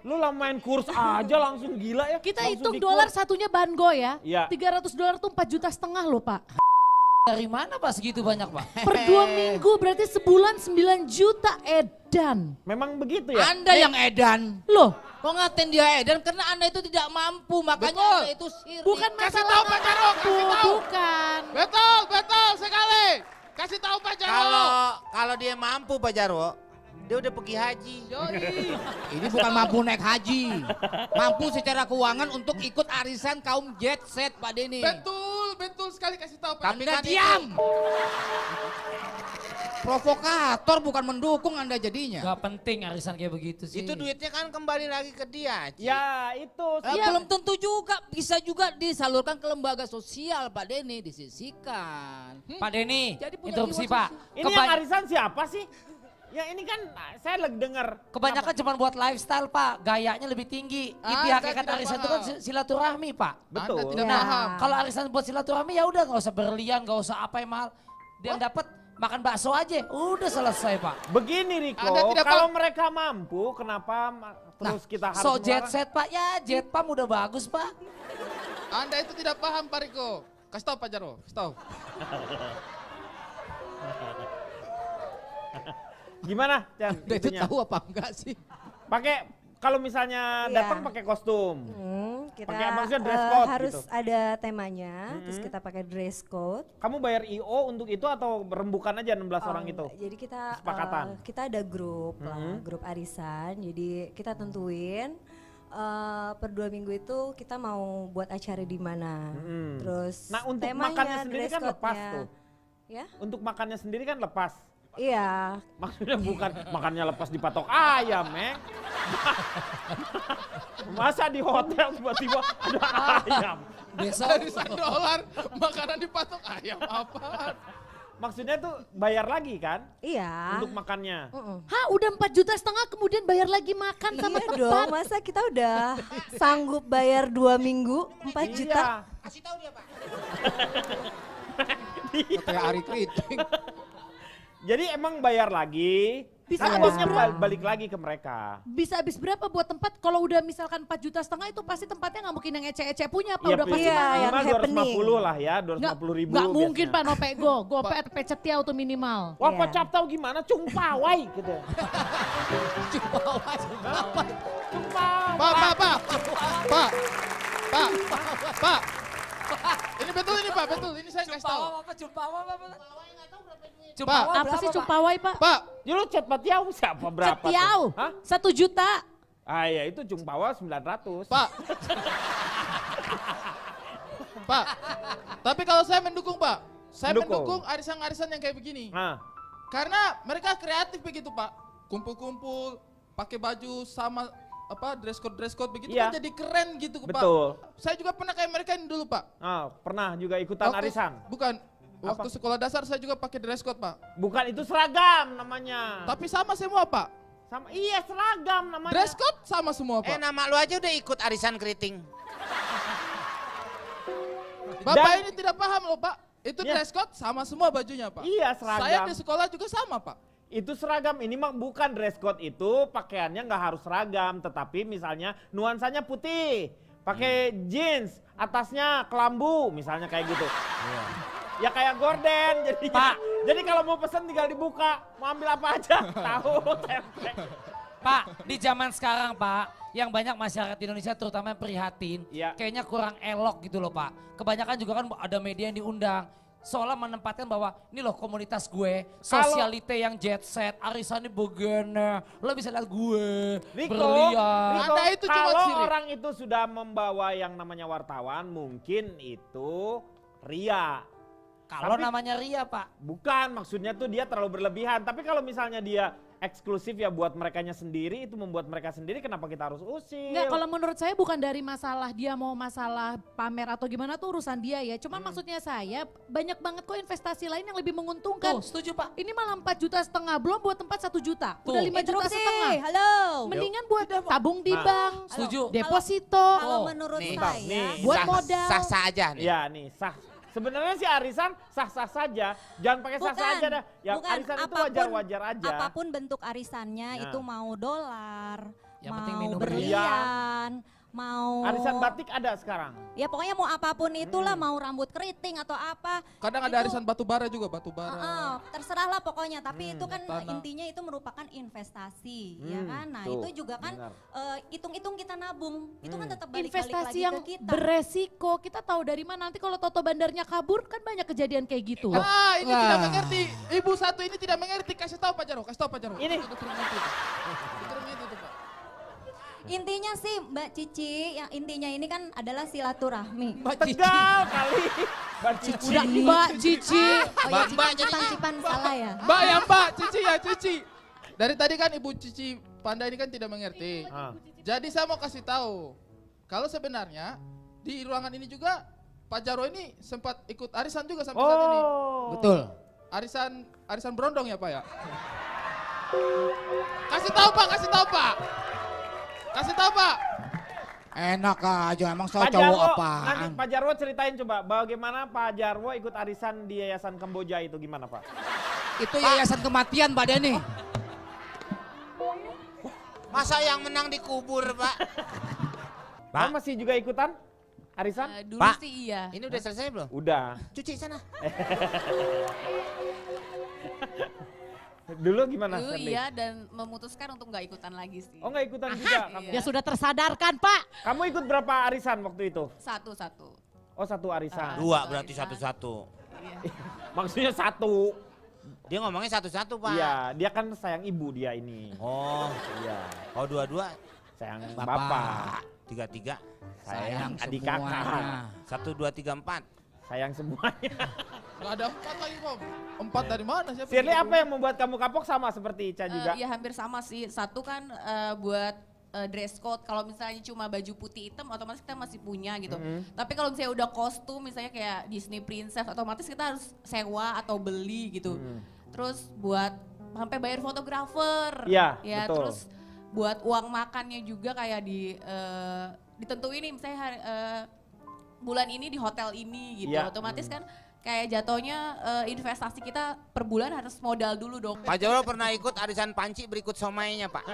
Lu lah main kurs aja langsung gila ya. Kita Langsung hitung di dolar kurs. satunya bango ya. Iya. $300 tuh 4,5 juta loh Pak. Dari mana Pak segitu banyak Pak? Per 2 minggu berarti sebulan 9 juta edan. Memang begitu ya? Anda yang edan. Loh, Kok ngatain dia edan karena Anda itu tidak mampu, makanya Betul. Anda itu sirik. bukan Kasih masalah tahu Pak Jarwo, mampu, kasih tahu. bukan. Betul sekali. Kasih tahu Pak Jarwo. Kalau dia mampu Pak Jarwo, dia udah pergi haji. Yoi. Ini bukan mampu naik haji. Mampu secara keuangan untuk ikut arisan kaum jet set Pak Denny. Betul sekali kasih tahu Pak. Tapi Anda kan diam. Provokator bukan mendukung Anda jadinya. Gak penting arisan kayak begitu sih. Itu duitnya kan kembali lagi ke dia. Ci. Ya itu. Belum tentu juga, bisa juga disalurkan ke lembaga sosial Pak Denny, disisihkan. Pak Denny, Jadi punya interupsi jiwa Pak. Ini yang arisan siapa sih? Ya ini kan saya lagi dengar. Kebanyakan cuma buat lifestyle Pak, gayanya lebih tinggi. Inti Anda hakikat tidak arisan itu kan paham. silaturahmi Pak. Betul. Anda tidak Ya. paham. Kalau arisan buat silaturahmi ya udah nggak usah berlian, nggak usah apa yang mahal. Dia yang dapat makan bakso aja, udah selesai Pak. Begini Riko, Anda tidak kalau paham. mereka mampu, kenapa terus kita harus So jet melarang? set Pak, ya jet pam udah bagus Pak. Anda itu tidak paham Pak Riko. Kasih tahu Pak Jarwo, kasih tahu. Gimana, Chan? Anda itu itunya? tahu apa enggak sih? Pakai kalau misalnya Iya. datang pakai kostum. Kita Pakai maksudnya dress code harus gitu. ada temanya, terus kita pakai dress code. Kamu bayar IO untuk itu atau rembukan aja 16 orang Oh, itu? enggak. Jadi kita Kesepakatan. kita ada grup lah, grup arisan. Jadi kita tentuin per 2 minggu itu kita mau buat acara di mana. Terus Nah, untuk temanya, makannya sendiri dress kan lepas code-nya. tuh. Ya? Untuk makannya sendiri kan lepas. Iya. Maksudnya bukan makannya lepas di patok ayam, Masa di hotel tiba-tiba ada ayam? Besok Arisan dolar, makanan dipatok ayam apaan? Maksudnya tuh bayar lagi kan Iya. untuk makannya? Hah, udah 4,5 juta kemudian bayar lagi makan sama Iya tempat. dong, masa kita udah sanggup bayar 2 minggu 4 juta? Iya. Kasih tahu dia Pak. kayak Ari Kriting. Jadi emang bayar lagi, Bisa kan habis uangnya berapa? balik lagi ke mereka. Bisa habis berapa buat tempat? Kalau udah misalkan 4,5 juta itu pasti tempatnya nggak mungkin yang ecek-ecek punya apa Ya, udah pasti iya, mahal. yang minimal happening. 250 lah ya, 250 ribu. Nggak mungkin Pak biasanya. Nopego, gopet pecet tiau tuh minimal. Wah, Iya. pecap tahu gimana? Cungpawai gitu. Pak. Ini betul ini Pak, betul. Ini saya kasih tahu. apa? Jumpawa apa? Pak, Apa sih cumpawai Pak? Pak, Ya lu chat patiau siapa berapa tuh? Setiau, Hah? 1 juta. Ah ya itu Cungpawa 900. Pak. Pak. Tapi kalau saya mendukung Pak. Saya Mendukung. mendukung arisan-arisan yang kayak begini. Nah, Karena mereka kreatif begitu Pak. Kumpul-kumpul, pakai baju sama apa dress code begitu Iya. kan jadi keren gitu Pak. betul. Saya juga pernah kayak mereka ini dulu Pak. Ah, pernah juga ikutan arisan. Bukan. Waktu sekolah dasar saya juga pakai dress code Pak. Bukan itu seragam namanya. Tapi sama semua Pak. Sama iya seragam namanya. Dress code sama semua Pak. Nama lu aja udah ikut arisan keriting. Bapak Dan- ini tidak paham loh Pak. Itu Ya. dress code sama semua bajunya Pak. Iya seragam. Saya di sekolah juga sama Pak. Itu seragam, ini mah bukan dress code itu pakaiannya nggak harus seragam, tetapi misalnya nuansanya putih, pakai jeans, atasnya kelambu, misalnya kayak gitu. Ya kayak gorden jadi. Pak. Jadi kalau mau pesen tinggal dibuka, mau ambil apa aja. Tahu tempe. Pak, di zaman sekarang Pak, yang banyak masyarakat Indonesia terutama yang prihatin, Iya. kayaknya kurang elok gitu loh Pak. Kebanyakan juga kan ada media yang diundang. Seolah menempatkan bahwa ini loh komunitas gue, sosialite yang jet set, arisannya begene, lo bisa lihat gue, Riko, berlian. Riko, Anda itu cuma kalau sirik. orang itu sudah membawa yang namanya wartawan, mungkin itu ria. Kalau Tapi- namanya Ria Pak. Bukan, maksudnya tuh dia terlalu berlebihan. Tapi kalau misalnya dia eksklusif ya buat merekanya sendiri, itu membuat mereka sendiri, kenapa kita harus usil? Enggak, kalau menurut saya bukan dari masalah dia mau masalah pamer atau gimana tuh urusan dia ya. Cuman maksudnya saya banyak banget kok investasi lain yang lebih menguntungkan. Tuh, setuju Pak. Ini malah 4,5 juta, belum buat tempat 1 juta. Tuh. Udah 5,5 juta. Halo. Mendingan buat tabung di Nah, bank, Setuju. deposito, Kalau Oh, menurut nih. saya, buat modal. Sah-sah aja nih. Ya nih, sah. Sebenarnya sih arisan sah-sah saja. Jangan pakai sah-sah aja dah. Yang bukan. arisan itu Apapun- wajar-wajar aja. Apapun bentuk arisannya Nah. itu mau dolar, Yang penting mau minum berlian, mau Arisan batik ada sekarang. ya pokoknya mau apapun itulah, mau rambut keriting atau apa. Kadang ada Itu- arisan batu bara juga, batu bara. terserahlah pokoknya, tapi itu kan tanah. intinya itu merupakan investasi, ya kan? Nah, tuh, itu juga kan benar. hitung-hitung kita nabung, itu kan tetap balik-balik Investasi lagi yang ke kita. beresiko, kita tahu dari mana nanti kalau Toto bandarnya kabur kan banyak kejadian kayak gitu. Ah, ini Wah. tidak mengerti. Ibu satu ini tidak mengerti. Kasih tahu Pak Jarwo, kasih tahu Pak Jarwo. Ini. Itu turun itu. Itu turun itu tuh, Pak. Intinya sih Mbak Cici, yang intinya ini kan adalah silaturahmi. Mbak Cici. Tegal kali. Mbak Cici. Udah Mbak Cici. Oh ya, cipan salah ya. Mbak ya Mbak, Cici ya Cici. Dari tadi kan Ibu Cici Panda ini kan tidak mengerti. Ah. Jadi saya mau kasih tahu. Kalau sebenarnya di ruangan ini juga Pak Jarwo ini sempat ikut arisan juga sampai saat ini. Oh. Betul. Arisan berondong ya Pak ya? Kasih tahu Pak, kasih tahu Pak. Kasih tahu Pak. Enak aja, emang saya Pak cowok Jarwo, nanti apaan? Pak Jarwo ceritain coba bagaimana Pak Jarwo ikut arisan di Yayasan Kamboja itu gimana Pak? Itu yayasan kematian Pak Denny. Masa yang menang dikubur, Pak? Pak masih juga ikutan arisan? Dulu Pak. sih iya. Ini udah selesai belum? Udah. Cuci sana. Dulu gimana? Dulu Shirley? iya dan memutuskan untuk nggak ikutan lagi sih. Oh nggak ikutan juga kamu? Ya sudah tersadarkan Pak. Kamu ikut berapa arisan waktu itu? Satu-satu. Oh satu arisan. Dua berarti satu-satu. Iya. Maksudnya satu. Dia ngomongnya satu-satu, Pak. Iya, dia kan sayang ibu dia ini. Oh, Iya, oh dua-dua, sayang Bapak. bapak. tiga-tiga. Sayang adik semuanya. kakak. 1, 2, 3, 4. Sayang semuanya. Gak ada 4 lagi Om. 4 dari mana siapa? Shirley, apa yang membuat kamu kapok sama seperti Ica juga? Iya hampir sama sih. Satu kan buat dress code. Kalau misalnya cuma baju putih hitam otomatis kita masih punya gitu. Tapi kalau misalnya udah kostum misalnya kayak Disney Princess otomatis kita harus sewa atau beli gitu. Terus buat sampai bayar fotografer. Iya, Ya betul. terus buat uang makannya juga kayak ditentuin nih misalnya bulan ini di hotel ini gitu. Iya. Otomatis kan kayak jatuhnya investasi kita per bulan harus modal dulu dong. Pak Jarwo pernah ikut arisan panci berikut somainya, Pak?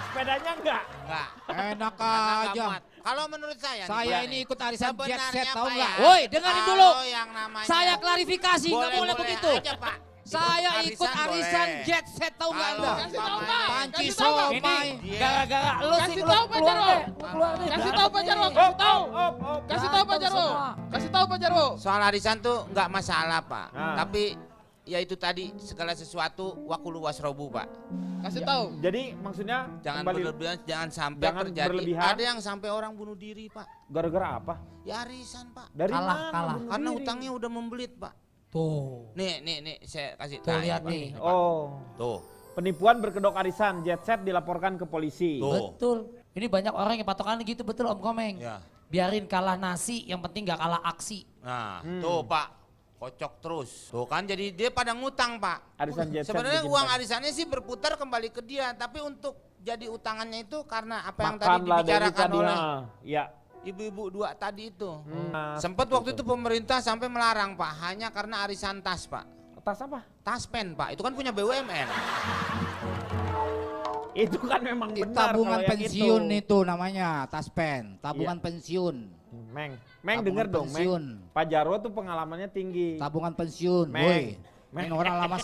Sepedanya enggak? Enggak. Enak Karena nggak aja. muat. Kalau menurut saya, Saya nih, ini ikut arisan jet sebenarnya, set tahu Pak, nggak? ya, Woi, dengerin kalau dulu. yang namanya Saya klarifikasi, nggak boleh boleh-boleh begitu. aja, Pak. Saya ikut Arisan arisan boleh. jet set tahu nggak Kalau Anda? Kasih tahu, Pak. Panci Kasih tahu, Pak. somai. Dia- Gara-gara lu sih Kasih lu tahu, Pak keluar Jarwo. deh, lu keluar deh. Kasih tahu Pak Jarwo, kasih tahu. Kasih tahu Pak Jarwo. semua. Kasih tahu Pak Jarwo. Soal arisan tuh nggak masalah, Pak. Ah. Tapi ya itu tadi segala sesuatu wakulu wasrobu, Pak. Kasih tahu. Jadi maksudnya Jangan kembali berlebihan, jangan sampai Jangan terjadi. berlebihan. Ada yang sampai orang bunuh diri, Pak. gara-gara apa? Ya arisan, Pak. Dari Kalah, mana bunuh Karena diri? utangnya udah membelit, Pak. Tuh. Nih, saya kasih Tuh, tahu, lihat Pak. nih. Pak. Oh, Tuh, penipuan berkedok arisan jet set dilaporkan ke polisi. tuh. Betul. Ini banyak orang yang patokan gitu, betul Om Komeng. Ya. Biarin kalah nasi, yang penting gak kalah aksi. Nah, tuh, Pak. Kocok terus. Tuh kan jadi dia pada ngutang, Pak. Arisan jet set Sebenarnya bikin uang kan. arisannya sih berputar kembali ke dia, tapi untuk jadi utangannya itu karena apa yang tadi Makanlah dari dibicarakan tadi, oleh ya. ibu-ibu dua tadi itu. Nah, Sempat waktu itu pemerintah sampai melarang, Pak, hanya karena arisan tas, Pak. tas apa? Taspen, Pak, itu kan punya BUMN. Itu kan memang benar Tabungan kalau yang pensiun itu. itu namanya, taspen, tabungan pensiun. Meng denger dong, pensiun. Meng. Pak Jarwo tuh pengalamannya tinggi. Tabungan pensiun, Meng. woi. Meng. Ini orang lama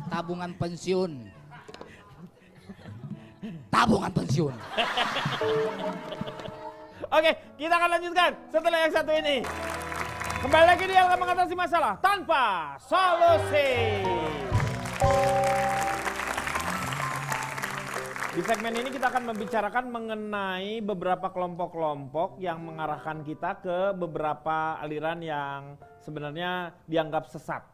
tabungan pensiun. Tabungan pensiun. Oke, kita akan lanjutkan setelah yang satu ini. Kembali lagi di Alam Mengatasi Masalah Tanpa Solusi. Di segmen ini kita akan membicarakan mengenai beberapa kelompok-kelompok yang mengarahkan kita ke beberapa aliran yang sebenarnya dianggap sesat.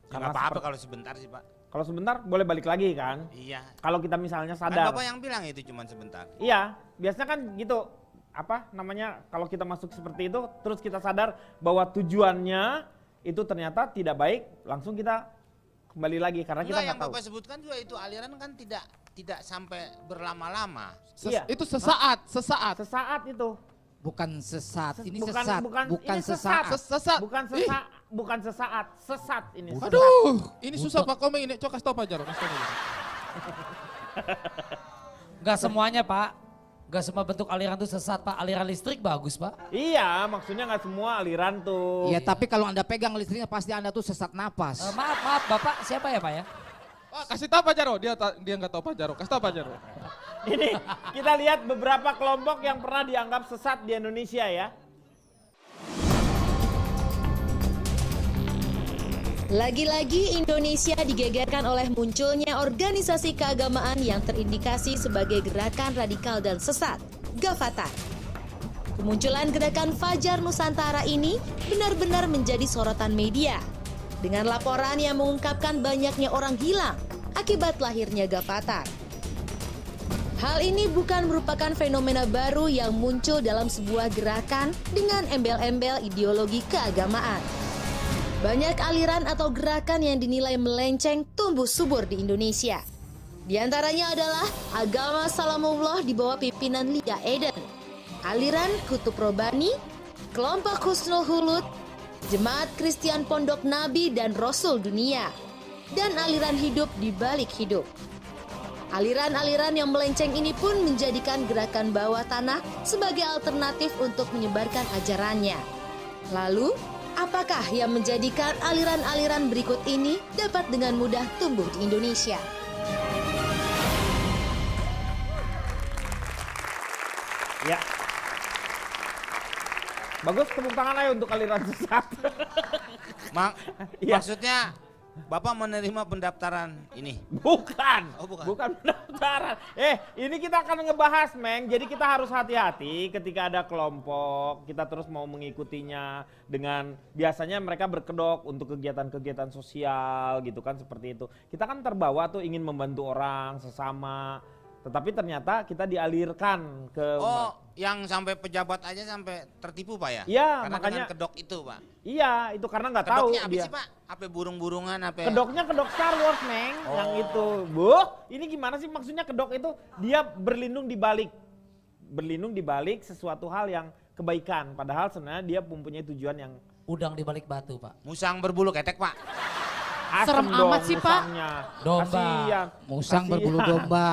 Nggak apa-apa kalau sebentar sih Pak. Kalau sebentar boleh balik lagi kan? Iya. Kalau kita misalnya Kan sadar. Bapak yang bilang itu cuma sebentar. Iya, biasanya kan gitu. Apa namanya, kalau kita masuk seperti itu, terus kita sadar bahwa tujuannya itu ternyata tidak baik, langsung kita kembali lagi karena kita Enggak, yang nggak tahu. Bapak sebutkan juga itu aliran kan tidak sampai berlama-lama. Iya. Itu sesaat. Sesaat itu. Bukan sesat, ini Bukan- sesat, bukan- bukan ini sesaat. Sesat. Bukan sesaat, sesat ini. sesat. Aduh, ini susah Pak Komeng ini. Coba kasih tau Pak Jarwo. Gak semuanya Pak, gak semua bentuk aliran itu sesat Pak. Aliran listrik bagus Pak. Iya, maksudnya nggak semua aliran tuh. Ya tapi kalau Anda pegang listriknya pasti Anda tuh sesat napas. Maaf Bapak, siapa ya Pak ya? Pak, kasih tau Pak Jarwo. Dia nggak tahu Pak Jarwo. Kasih tau Pak Jarwo. Ini kita lihat beberapa kelompok yang pernah dianggap sesat di Indonesia ya. Lagi-lagi Indonesia digegerkan oleh munculnya organisasi keagamaan yang terindikasi sebagai gerakan radikal dan sesat, Gavatar. Kemunculan gerakan Fajar Nusantara ini benar-benar menjadi sorotan media. Dengan laporan yang mengungkapkan banyaknya orang hilang akibat lahirnya Gavatar. Hal ini bukan merupakan fenomena baru yang muncul dalam sebuah gerakan dengan embel-embel ideologi keagamaan. Banyak aliran atau gerakan yang dinilai melenceng tumbuh subur di Indonesia. Di antaranya adalah agama Salamullah di bawah pimpinan Lia Eden, aliran Kutub Robani, kelompok Husnul Hulud, Jemaat Kristen Pondok Nabi dan Rasul Dunia, dan aliran hidup di balik hidup. Aliran-aliran yang melenceng ini pun menjadikan gerakan bawah tanah sebagai alternatif untuk menyebarkan ajarannya. Lalu, apakah yang menjadikan aliran-aliran berikut ini dapat dengan mudah tumbuh di Indonesia? Ya. Bagus, tepuk tangan aja untuk aliran sesat. Iya. Maksudnya Bapak menerima pendaftaran ini? Bukan. Oh, bukan. Bukan pendaftaran. Ini kita akan ngebahas, Meng. Jadi kita harus hati-hati ketika ada kelompok, kita terus mau mengikutinya dengan biasanya mereka berkedok untuk kegiatan-kegiatan sosial gitu kan, seperti itu. Kita kan terbawa tuh ingin membantu orang sesama. Tetapi ternyata kita dialirkan ke... Oh, yang sampai pejabat aja sampai tertipu Pak ya? Iya, Karena makanya... dengan kedok itu Pak? Iya, itu karena nggak tahu Kedoknya apa dia. sih Pak? Apa burung-burungan? Apa? Kedoknya kedok Star Wars, Meng, yang itu. Bu, ini gimana sih maksudnya kedok itu? Dia berlindung di balik sesuatu hal yang kebaikan. Padahal sebenarnya dia mempunyai tujuan yang... Udang di balik batu Pak. Musang berbulu ketek Pak? Asem Serem dong amat sih, Pak. musangnya. Domba. Kasihan. Musang Kasihan. berbulu domba.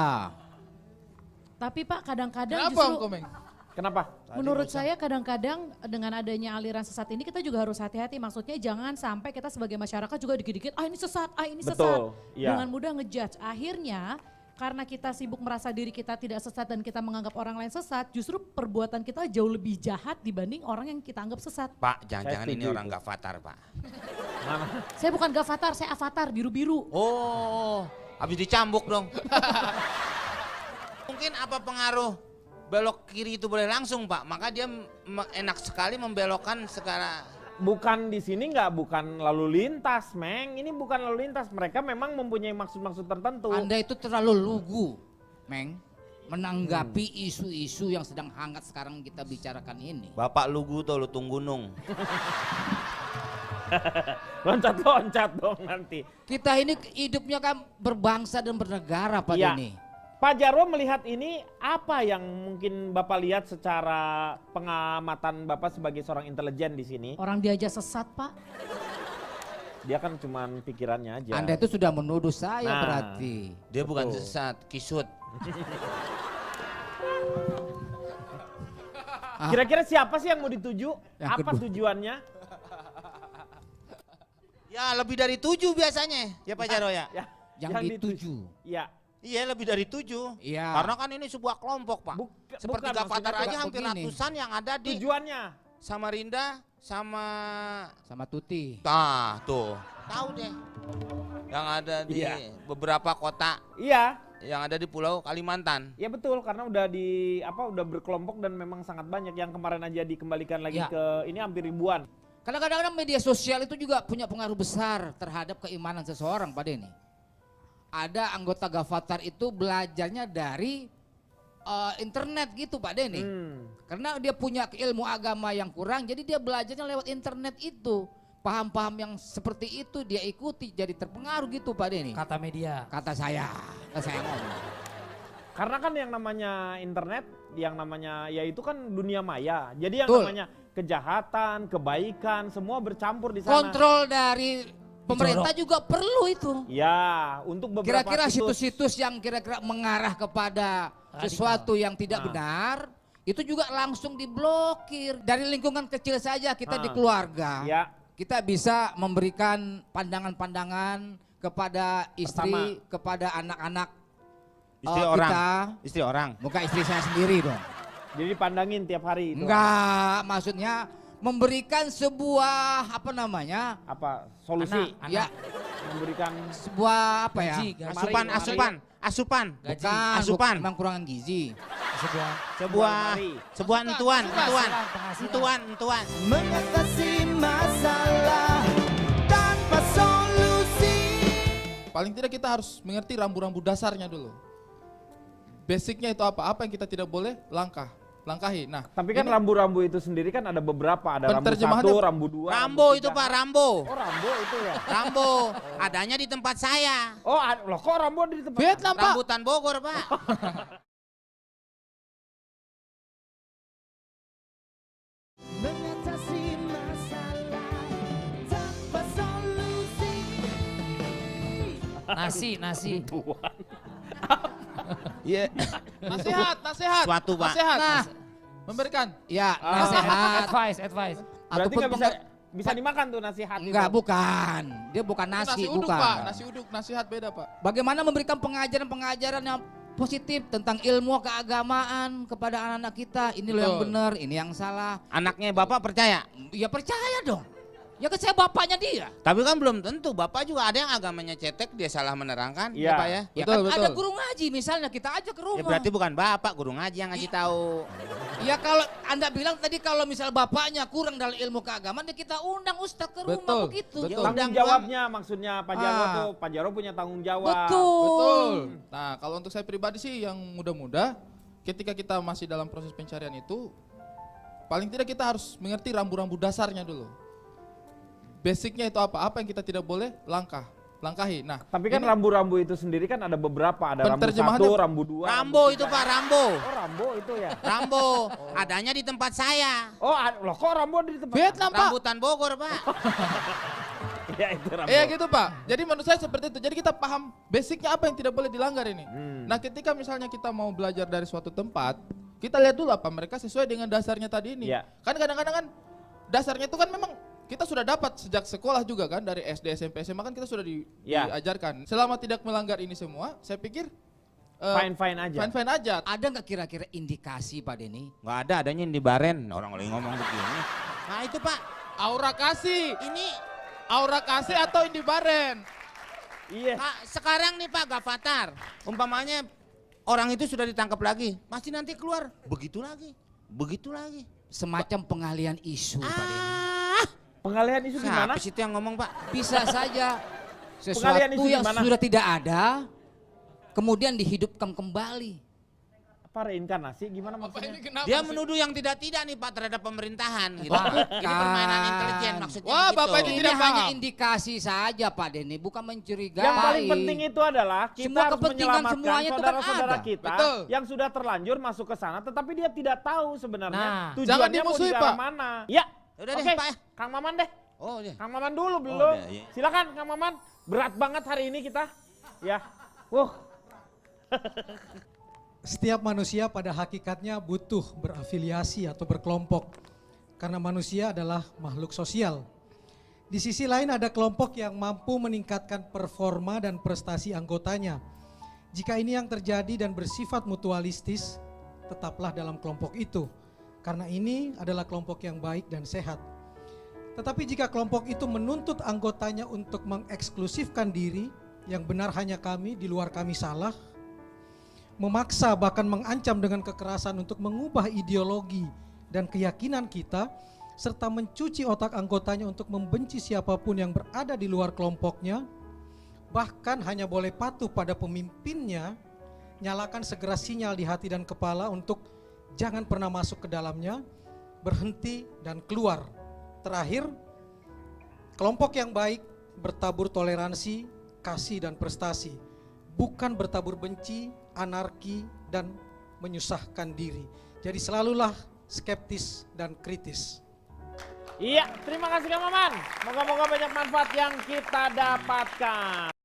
Tapi Pak kadang-kadang Kenapa Om justru Komeng? Kenapa? menurut saya kadang-kadang dengan adanya aliran sesat ini kita juga harus hati-hati. Maksudnya jangan sampai kita sebagai masyarakat juga dikit-dikit, ini sesat, ini sesat. Betul, iya. Dengan mudah ngejudge. Akhirnya karena kita sibuk merasa diri kita tidak sesat dan kita menganggap orang lain sesat, justru perbuatan kita jauh lebih jahat dibanding orang yang kita anggap sesat. Pak, jangan-jangan ini setuju orang itu. Gavatar Pak? Saya bukan Gavatar, saya Avatar biru-biru. Oh, habis dicambuk dong. Mungkin apa pengaruh belok kiri itu boleh langsung Pak? Maka dia enak sekali membelokkan segala... Bukan di sini bukan lalu lintas, Meng. Ini bukan lalu lintas. Mereka memang mempunyai maksud-maksud tertentu. Anda itu terlalu lugu, Meng, menanggapi isu-isu yang sedang hangat sekarang kita bicarakan ini. Bapak lugu tuh lu gunung. Loncat-loncat dong nanti. Kita ini hidupnya kan berbangsa dan bernegara Pak Iya. Denny. Pak Jarwo melihat ini apa yang mungkin Bapak lihat secara pengamatan Bapak sebagai seorang intelijen di sini? Orang dia aja sesat Pak. Dia kan cuman pikirannya aja. Anda itu sudah menuduh saya Nah. berarti. Dia bukan Betul. sesat, kisut. Kira-kira siapa sih yang mau dituju? Yang Apa kedua. tujuannya? Ya lebih dari 7 biasanya ya Pak Jarwo ya. Yang dituju. Iya. Iya lebih dari 7. Iya. Karena kan ini sebuah kelompok Pak. Seperti bukan, Gavatar maksudnya aja hampir begini. ratusan yang ada di Tujuannya? Samarinda sama Tuti. Nah, tuh. Tahu deh. Yang ada di Iya. beberapa kota Iya. yang ada di Pulau Kalimantan. Ya betul, karena udah udah berkelompok dan memang sangat banyak yang kemarin aja dikembalikan lagi Ya. ke ini hampir ribuan. Karena kadang-kadang media sosial itu juga punya pengaruh besar terhadap keimanan seseorang Pak Denny. Ada anggota Gavatar itu belajarnya dari internet gitu Pak Denny. Karena dia punya ilmu agama yang kurang, jadi dia belajarnya lewat internet itu. Paham-paham yang seperti itu dia ikuti, jadi terpengaruh gitu Pak Denny. Kata media. Kata saya ngomong. Karena kan yang namanya internet, yang namanya ya itu kan dunia maya. Jadi yang Betul. namanya kejahatan, kebaikan, semua bercampur di sana. Kontrol dari pemerintah juga perlu itu. Ya, untuk beberapa Kira-kira situs-situs yang kira-kira mengarah kepada sesuatu yang tidak benar, itu juga langsung diblokir. Dari lingkungan kecil saja kita di keluarga, Ya. kita bisa memberikan pandangan-pandangan kepada istri, kepada anak-anak Istri orang. kita. Istri orang. Bukan istri saya sendiri dong. Jadi dipandangin tiap hari itu. Enggak, maksudnya memberikan sebuah apa namanya? Apa solusi? Ya, Memberikan sebuah apa ya? Asupan. Bukan, Asupan. memang kurangan gizi. Sebuah entuan. Mengatasi masalah tanpa solusi. Paling tidak kita harus mengerti rambu-rambu dasarnya dulu. Basicnya itu apa? Apa yang kita tidak boleh langkahi. Nah, Tapi kan ini rambu-rambu itu sendiri kan ada beberapa, ada rambu Penerjemahannya- 1, rambu 2, Rambo itu Pak, Rambo. Oh, rambu itu ya. Rambo. Adanya di tempat saya. Oh, loh kok rambu ada di tempat? Vietnam Pak. Rambutan Bogor Pak. Mengatasi masalah tanpa solusi. Nasi. Iya. Nasihat. Suatu, Pak. Nasihat. Nah. Memberikan. Ya, nasihat. Advice. Berarti Ataupun nggak bisa dimakan tuh nasihat Enggak, itu. bukan. Dia bukan Itu nasi, uduk bukan. Pak. Nasi uduk, nasihat beda Pak. Bagaimana memberikan pengajaran-pengajaran yang positif tentang ilmu keagamaan kepada anak-anak kita. Ini loh yang Betul. benar, ini yang salah. Anaknya Bapak percaya? Ya percaya dong. Ya kan saya bapaknya dia. Tapi kan belum tentu. Bapak juga ada yang agamanya cetek, dia salah menerangkan. Iya. Ya Pak ya? Ya Betul, kan betul. ada guru ngaji misalnya, kita aja ke rumah. Ya berarti bukan Bapak, guru ngaji yang ngasih tahu. Ya kalau Anda bilang tadi kalau misal bapaknya kurang dalam ilmu keagamaan, ya kita undang ustadz ke rumah Betul, begitu. betul. Ya Tanggung undang jawabnya maksudnya Pak Jarwo Ah. tuh. Pak Jarwo punya tanggung jawab. Betul. Nah, kalau untuk saya pribadi sih yang muda-muda, ketika kita masih dalam proses pencarian itu, paling tidak kita harus mengerti rambu-rambu dasarnya dulu. Basicnya itu apa? Apa yang kita tidak boleh langkahi. Nah, Tapi kan ini rambu-rambu itu sendiri kan ada beberapa. Ada rambu 1, Penerjemahannya- rambu 2. Rambo itu Pak, Rambo. Oh, rambu itu ya. Rambo. Adanya di tempat saya. Oh, loh kok rambu ada di tempat? Vietnam Pak. Rambutan Bogor Pak. Ya itu rambu. Iya gitu Pak. Jadi menurut saya seperti itu. Jadi kita paham basicnya apa yang tidak boleh dilanggar ini. Nah, ketika misalnya kita mau belajar dari suatu tempat, kita lihat dulu apa mereka sesuai dengan dasarnya tadi ini. Iya. Kan kadang-kadang kan dasarnya itu kan memang kita sudah dapat sejak sekolah juga kan, dari SD, SMP, SMA kan kita sudah Ya. diajarkan. Selama tidak melanggar ini semua, saya pikir Fine-fine aja. fine-fine aja. Ada nggak kira-kira indikasi Pak Denny? Nggak ada, adanya yang di Baren. Orang lagi ngomong begini. Nah itu Pak. Aura kasih. Ini Aura kasih atau Indi Baren? Iya. Pak, sekarang nih Pak Gavatar. Umpamanya orang itu sudah ditangkap lagi. Pasti nanti keluar. Begitu lagi. Semacam pengalihan isu Pak Denny. Pengalihan isu gimana? Siapa sih itu yang ngomong Pak? Bisa saja Pengalihan sesuatu isu yang gimana? sudah tidak ada, kemudian dihidupkan kembali. Apa reinkarnasi gimana maksudnya? Dia menuduh yang tidak-tidak nih Pak terhadap pemerintahan gitu. Bukan. Ini permainan intelijen maksudnya Wah, begitu. Bapak ini Ini tidak hanya paham. indikasi saja Pak Denny, bukan mencurigai. Yang paling penting itu adalah kita Semua harus kepentingan menyelamatkan semuanya itu kan saudara-saudara ada. kita Betul. yang sudah terlanjur masuk ke sana tetapi dia tidak tahu sebenarnya Nah. Jangan tujuannya mau dimusuhi, di arah Pak. mana. Ya. Udah deh, Oke, Pak ya. Kang Maman deh. Oh iya. Kang Maman dulu belum. udah, iya. Silakan Kang Maman. Berat banget hari ini kita. Ya. Setiap manusia pada hakikatnya butuh berafiliasi atau berkelompok. Karena manusia adalah makhluk sosial. Di sisi lain ada kelompok yang mampu meningkatkan performa dan prestasi anggotanya. Jika ini yang terjadi dan bersifat mutualistis, tetaplah dalam kelompok itu. Karena ini adalah kelompok yang baik dan sehat. Tetapi jika kelompok itu menuntut anggotanya untuk mengeksklusifkan diri, yang benar hanya kami, di luar kami salah, memaksa bahkan mengancam dengan kekerasan untuk mengubah ideologi dan keyakinan kita, serta mencuci otak anggotanya untuk membenci siapapun yang berada di luar kelompoknya, bahkan hanya boleh patuh pada pemimpinnya, nyalakan segera sinyal di hati dan kepala untuk jangan pernah masuk ke dalamnya, berhenti dan keluar. Terakhir, kelompok yang baik bertabur toleransi, kasih dan prestasi, bukan bertabur benci, anarki, dan menyusahkan diri. Jadi selalulah skeptis dan kritis. Iya, terima kasih Kang Maman. Moga-moga banyak manfaat yang kita dapatkan.